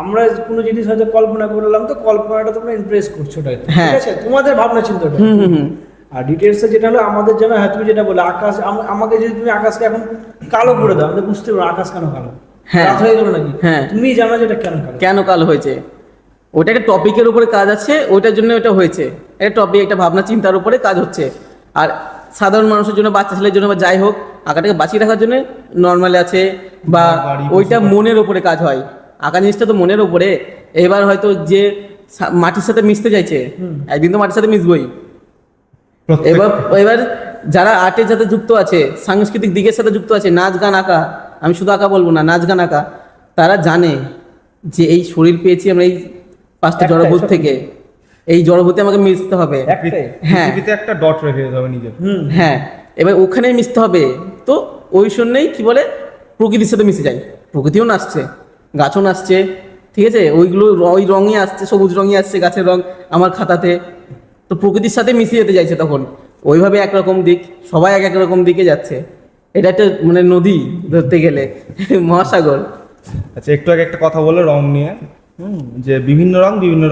আমরা কোনো জিনিস হয়তো কল্পনা করলাম, তো কল্পনাটা তোমরা ইমপ্রেস করছো, ওটাই তো, হ্যাঁ। ঠিক আছে, তোমাদের ভাবনা চিন্তাটা। হুম। আর ডিটেলসে যেটা হলো আমাদের জন্য, হ্যাঁ তুমি যেটা বলে আকাশ, আমাকে যদি তুমি আকাশকে এখন কালো করে দাও, আমরা বুঝতে পারবো আকাশ কেন কালো, হ্যাঁ। রাত হয়ে গেল নাকি, হ্যাঁ। তুমি জানো যেটা কেন কালো। কেন কালো হয়েছে, ওটা একটা টপিকের উপরে কাজ আছে, ওইটার জন্য ওটা হয়েছে, একটা টপিক, একটা ভাবনা চিন্তার উপরে কাজ হচ্ছে। আর সাধারণ মানুষের জন্য, বাচ্চা ছেলের জন্য বা যাই হোক, আঁকাটাকে বাঁচিয়ে রাখার জন্য নর্মাল আছে, বা ওইটা মনের উপরে কাজ হয়। আঁকা জিনিসটা তো মনের উপরে। এবার হয়তো যে মাটির সাথে মিশতে চাইছে, একদিন তো মাটির সাথে মিশবই। এবার যারা আর্টের সাথে যুক্ত আছে, সাংস্কৃতিক দিকের সাথে যুক্ত আছে, নাচ গান আঁকা, আমি শুধু আঁকা বলবো না, নাচ গান আঁকা, তারা জানে যে এই শরীর পেয়েছি আমরা এই 5টা একটাই, জড়ভূত সব থেকে, এই জড়ভূতে আমাকে মিশতে হবে। একটাই। হ্যাঁ পৃথিবীতে একটা ডট রেখে দিতে হবে নিজের। হ্যাঁ, এবার ওখানে মিশতে হবে। তো ওই জন্যই কি বলে প্রকৃতির সাথে মিশে যায়, প্রকৃতিও নাচছে, গাছও নাচছে, ঠিক আছে, ওইগুলো ওই রঙই আসছে, সবুজ রঙই আসছে গাছের রং আমার খাতাতে। তো প্রকৃতির সাথে মিশে যেতে চাইছে তখন, ওইভাবে একরকম দিক, সবাই এক এক রকম দিকে যাচ্ছে। এটা একটা মানে নদী ধরতে গেলে মহাসাগর। আচ্ছা, একটু আগে একটা কথা বলে রং নিয়ে, যে বিভিন্ন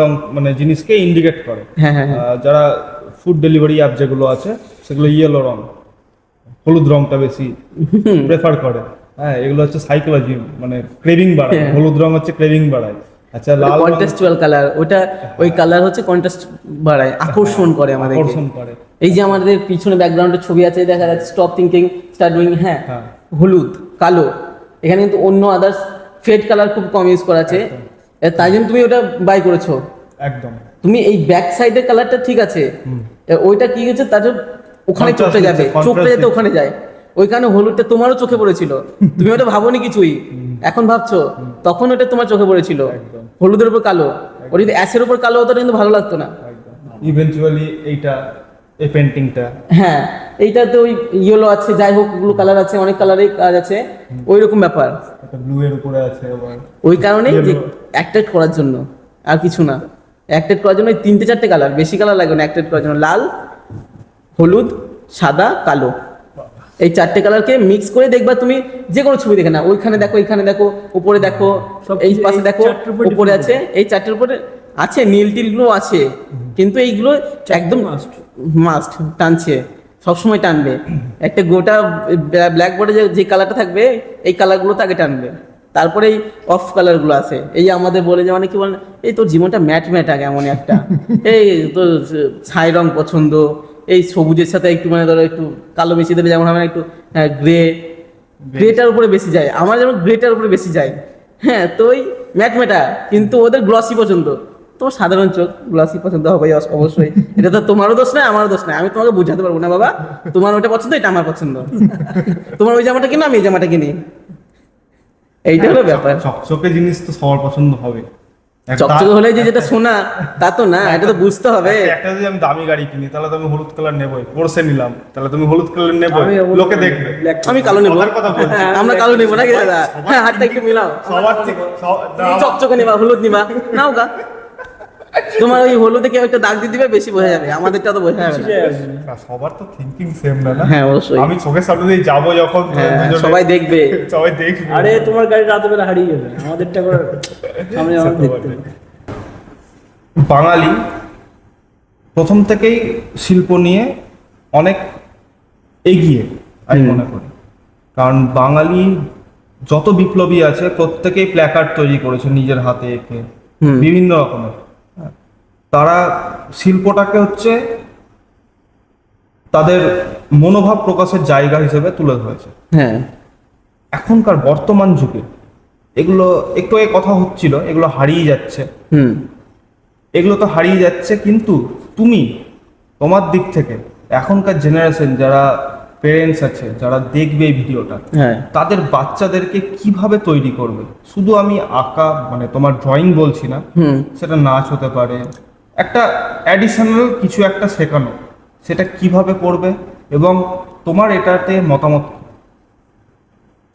রং মানে জিনিসকে ইন্ডিকেট করে। হ্যাঁ হ্যাঁ হ্যাঁ। যারা ফুড ডেলিভারি অ্যাপ যেগুলো আছে সেগুলো ইয়েলো রং, হলুদ রংটা বেশি প্রেফার করে। হ্যাঁ, এগুলো হচ্ছে সাইকোলজি, মানে ক্রেভিং বাড়ায়। হ্যাঁ। হলুদ রং হচ্ছে ক্রেভিং বাড়ায়। আচ্ছা, লাল রং কন্ট্রাস্টুয়াল কালার, ওটা ওই কালার হচ্ছে কন্ট্রাস্ট বাড়ায়, আকর্ষণ করে আমাদেরকে। আকর্ষণ করে। এই যে আমাদের পিছনে ব্যাকগ্রাউন্ডের ছবি আছে, দেখা যাচ্ছে স্টপ থিঙ্কিং স্টার্ট ডুইং। হ্যাঁ, হ্যাঁ। হলুদ কালো, এখানে কিন্তু অন্য আদার্স ফেড কালার খুব কম ইউজ করা আছে, তাই জন্য তুমি ওটা বাই করেছো। একদম। তুমি এই ব্যাক সাইডের কালারটা ঠিক আছে, ওইটা কি হচ্ছে তার ওখানে Contrast চোখে যাবে, দিচ্ছে, চোখটা contrast যাতে ওখানে যায়, ওই কারণে হলুদটা তোমারও চোখে পড়েছিল। তুমি ওটা ভাবোনি কিছুই, এখন ভাবছো, তখন ওটা তোমার চোখে পড়েছিল। একদম। হলুদের উপর কালো, ওর যদি অ্যাশের উপর কালো হতো কিন্তু ভালো লাগতো না। ইভেন্চুয়ালি এইটা, এই পেন্টিংটা, হ্যাঁ, এইটাতে ওই ইয়েলো আছে, যাই হোক ব্লু কালার আছে, অনেক কালারের কাজ আছে, ওই রকম ব্যাপার। একটা ব্লু এর উপরে আছে আবার। ওই কারণেই যে Yellow। অ্যাক্টেড করার জন্য, আর কিছু না। অ্যাক্টেড করার জন্য 3-4টে কালার, বেশি কালার লাগবে না অ্যাক্টেড করার জন্য। লাল, হলুদ, সাদা, কালো, এই 4টে কালারকে মিক্স করে দেখবা তুমি যে কোনো ছবি দেখে না, ওইখানে দেখো, এইখানে দেখো, উপরে দেখো, সব এই কিছু পাশে এই দেখো, 4টের উপর উপরে depend আছে, এই 4টের উপরে আছে, নীল টিলগুলো আছে, কিন্তু এইগুলো একদম মাস্ট টানছে, সবসময় টানবে। একটা গোটা ব্ল্যাকবোর্ডে যে কালারটা থাকবে, এই কালারগুলো তো আগে টানবে, তারপরে এই অফ কালারগুলো আছে। এই আমাদের বলে যে মানে কি বলে, এই তোর জীবনটা ম্যাট ম্যাট আগে এমন একটা, এই তোর ছাই রং পছন্দ, এই সবুজের সাথে একটু মানে ধরো একটু কালো মিশিয়ে দিলে যেমন হবে একটু গ্রেটার উপরে বেশি যায়, আমার যেমন গ্রেটার উপরে বেশি যায়। হ্যাঁ, তো ওই ম্যাট ম্যাটা, কিন্তু ওদের গ্লসি পছন্দ, তোমার সাধারণ চোখ, গ্লসি পছন্দ হবে অবশ্যই। এটা তো তোমারও দোষ নয়, আমারও দোষ নয়, আমি তোমাকে বুঝাতে পারবো না বাবা, তোমার ওটা পছন্দ, এটা আমার পছন্দ, তোমার ওই জামাটা কিনো, আমি এই জামাটা কিনি, এইটা হলো ব্যাপার। চকচকে জিনিস তো সবার পছন্দ হবে। চকচকে হলে যে যেটা শোনা তা তো না, এটা তো বুঝতে হবে। একটা যদি আমি দামি গাড়ি কিনি তাহলে তো আমি হলুদ কালার নেবই, পোরশে নিলাম তাহলে তুমি হলুদ কালার নেবই, আমি লোকে দেখবে। আমি কালো নেবো, কথার কথা বলছি। হ্যাঁ, আমরা কালো নেবো নাকি দাদা? হ্যাঁ, হাতটা একটু মিলাও, সবার থেকে চকচকে নিবা, হলুদ নিবা, নাও গা। তোমার ওই হলুদে কেউ একটা দাগ দিয়ে দিবে, বেশি বোঝা যাবে, আমাদেরটা তো বোঝা যাবে না। সবার তো থিঙ্কিং সেম না, না? হ্যাঁ, অবশ্যই। আমি চোখের সামনে দিয়ে যাবো যখন, হ্যাঁ, দুজনে- সবাই দেখবে। সবাই দেখবে। আরে তোমার গাড়ি রাতের বেলা হারিয়ে যাবে, আমাদেরটা করে সামনে আমার সে তো দেখতে বটে। হবে। বাঙালি প্রথম থেকেই শিল্প নিয়ে অনেক এগিয়ে, আমি মনে করি। কারণ বাঙালি যত বিপ্লবী আছে প্রত্যেকেই প্ল্যাকার্ড তৈরি করেছে নিজের হাতে এঁকে, বিভিন্ন রকমের। তারা শিল্পটাকে হচ্ছে তাদের মনোভাব প্রকাশের জায়গা হিসেবে তুলে ধরেছে। হ্যাঁ, এখনকার বর্তমান যুগে এগুলো, একটু আগে কথা হচ্ছিল, এগুলো হারিয়ে যাচ্ছে। এগুলো তো হারিয়ে যাচ্ছে, কিন্তু তুমি তোমার দিক থেকে এখনকার জেনারেশন যারা পেরেন্টস আছে, যারা দেখবে এই ভিডিওটা, হ্যাঁ, তাদের বাচ্চাদেরকে কিভাবে তৈরি করবে? শুধু আমি আঁকা মানে তোমার ড্রয়িং বলছি না, সেটা নাচ হতে পারে, একটা অ্যাডিশনাল কিছু একটা শেখানো, সেটা কিভাবে করবে এবং তোমার এটাতে মতামত কি?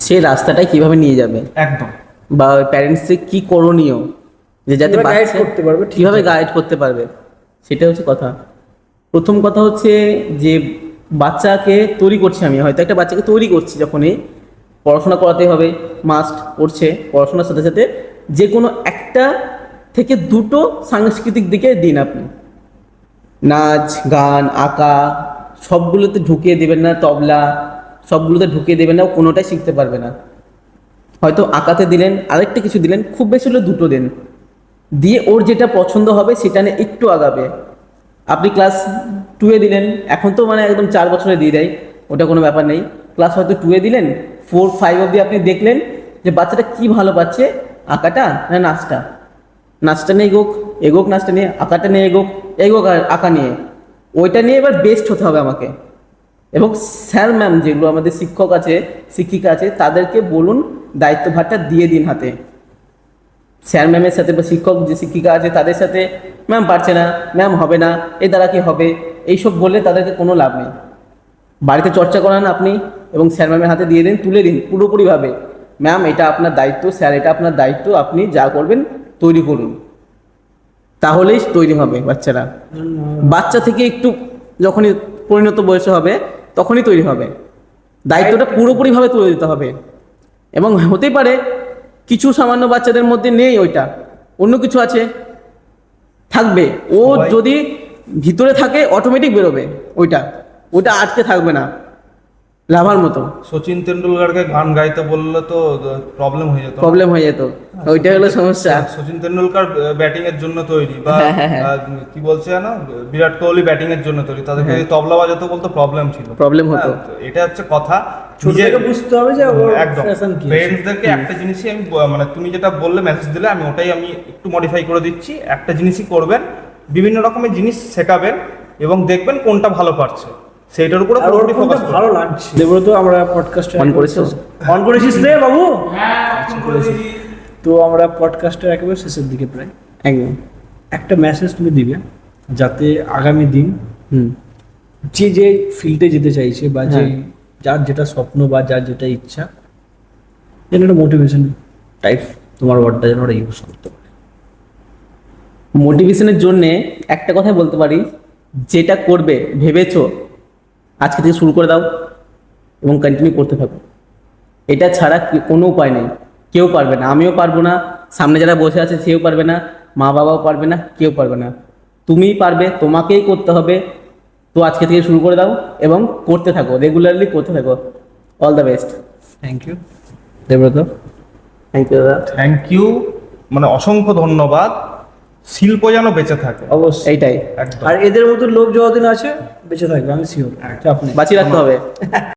সেই রাস্তাটাই কিভাবে নিয়ে যাবে, একদম। বা প্যারেন্টসের কি করণীয়, যে যাতে কিভাবে guide বাচ্চা করতে পারবে, ঠিক কিভাবে আছে। গাইড করতে পারবে, সেটা হচ্ছে কথা। প্রথম কথা হচ্ছে যে বাচ্চাকে তৈরি করছি, আমি হয়তো একটা বাচ্চাকে তৈরি করছি, যখনই পড়াশোনা করাতে হবে, মাস্ট করছে, পড়াশোনার সাথে সাথে যে কোনো একটা থেকে দুটো সাংস্কৃতিক দিকে দিন আপনি। নাচ, গান, আঁকা সবগুলোতে ঢুকিয়ে দেবেন না, তবলা সবগুলোতে ঢুকিয়ে দেবেন না, ও কোনোটাই শিখতে পারবে না। হয়তো আঁকাতে দিলেন, আরেকটা কিছু দিলেন, খুব বেশি হলে দুটো দিন, দিয়ে ওর যেটা পছন্দ হবে সেটা নিয়ে একটু আগাবে। আপনি ক্লাস 2-এ দিলেন, এখন তো মানে একদম 4 বছরে দিয়ে দেয়, ওটা কোনো ব্যাপার নেই। ক্লাস হয়তো 2-এ দিলেন, 4-5 অবধি আপনি দেখলেন যে বাচ্চাটা কি ভালো পাচ্ছে, আঁকাটা না নাচটা। নাচটা নিয়ে এগোক নাচটা নিয়ে, আঁকাটা নিয়ে এগোক আর আঁকা নিয়ে, ওইটা নিয়ে এবার বেস্ট হতে হবে আমাকে। এবং স্যার ম্যাম যেগুলো আমাদের শিক্ষক আছে, শিক্ষিকা আছে, তাদেরকে বলুন দায়িত্বভারটা দিয়ে দিন হাতে, স্যার ম্যামের সাথে বা শিক্ষক যে শিক্ষিকা আছে তাদের সাথে ম্যাম পারছে না, ম্যাম হবে না, এ দ্বারা কি হবে, এইসব বললে তাদেরকে কোনো লাভ নেই। বাড়িতে চর্চা করান আপনি এবং স্যার ম্যামের হাতে দিয়ে দিন, তুলে দিন পুরোপুরিভাবে, ম্যাম এটা আপনার দায়িত্ব, স্যার এটা আপনার দায়িত্ব, আপনি যা করবেন তৈরি করুন, তাহলেই তৈরি হবে বাচ্চারা। বাচ্চা থেকে একটু যখনই পরিণত বয়সে হবে তখনই তৈরি হবে, দায়িত্বটা পুরোপুরিভাবে তুলে দিতে হবে। এবং হতেই পারে কিছু সামান্য বাচ্চাদের মধ্যে নেই ওইটা, অন্য কিছু আছে, থাকবে, ও সবাই- যদি ভিতরে থাকে অটোমেটিক বেরোবে, ওইটা আটকে থাকবে না লাভার মতো। সচিন তেন্ডুলকারকে গান গাইতে বললে তো প্রবলেম হয়ে যেত। প্রবলেম হয়ে যেত, ওইটা হলো সমস্যা। সচিন তেন্ডুলকার ব্যাটিং এর জন্য তৈরি, বা হ্যাঁ, হ্যাঁ, হ্যাঁ। কি বলছে না, বিরাট কোহলি ব্যাটিং এর জন্য তৈরি, তাদেরকে যদি তবলা বাজাতে বলতো প্রবলেম ছিল, প্রবলেম হতো। হ্যাঁ, তো এটা হচ্ছে কথা। ছোট থেকে বুঝতে হবে যে ওর একদম fashion কি। পেরেন্টসদেরকে একটা জিনিসই আমি মানে তুমি যেটা বললে মেসেজ দিলে, আমি ওটাই আমি একটু মডিফাই করে দিচ্ছি। একটা জিনিসই করবেন, বিভিন্ন রকমের জিনিস শেখাবেন এবং দেখবেন কোনটা ভালো পারছে, সেইটার উপরে আর ওর পুরোপুরি কোনটা ফোকাস ভালো লাগছে। দেবব্রত, আমরা পডকাস্ট On করেছো? অন করেছিস রে বাবু? তো আমরা পডকাস্টের একেবারে শেষের দিকে প্রায়। একদম। একটা মেসেজ তুমি দিবে যাতে আগামী দিন হুম। যে ফিল্ডে যেতে চাইছে বা যে হ্যাঁ। যার যেটা স্বপ্ন বা যার যেটা ইচ্ছা, যেন একটা মোটিভেশন টাইপ তোমার ওয়ার্ডটা যেন ওরা ইউজ করতে পারে। মোটিভেশনের জন্যে একটা কথাই বলতে পারি, যেটা করবে ভেবেছো আজকে থেকে শুরু করে দাও এবং কন্টিনিউ করতে থাকো। এটা ছাড়া কোনো উপায় নেই, কেউ পারবে না, আমিও পারবো না, সামনে যারা বসে আছে সেও পারবে না, মা বাবাও পারবে না, কেউ পারবে না, তুমিই পারবে, তোমাকেই করতে হবে। তো আজকে থেকে শুরু করে দাও এবং করতে থাকো, রেগুলারলি করতে থাকো। All the best. Thank you Debabrata. Thank you দাদা। থ্যাংক ইউ, মানে অসংখ্য ধন্যবাদ। শিল্প যেন বেঁচে থাকে, অবশ্যই। এইটাই একদম। আর এদের মতো লোক যতদিন আছে বেঁচে থাকবে, আমি শিওর। চাপ নেই। বাঁচিয়ে রাখতে হবে।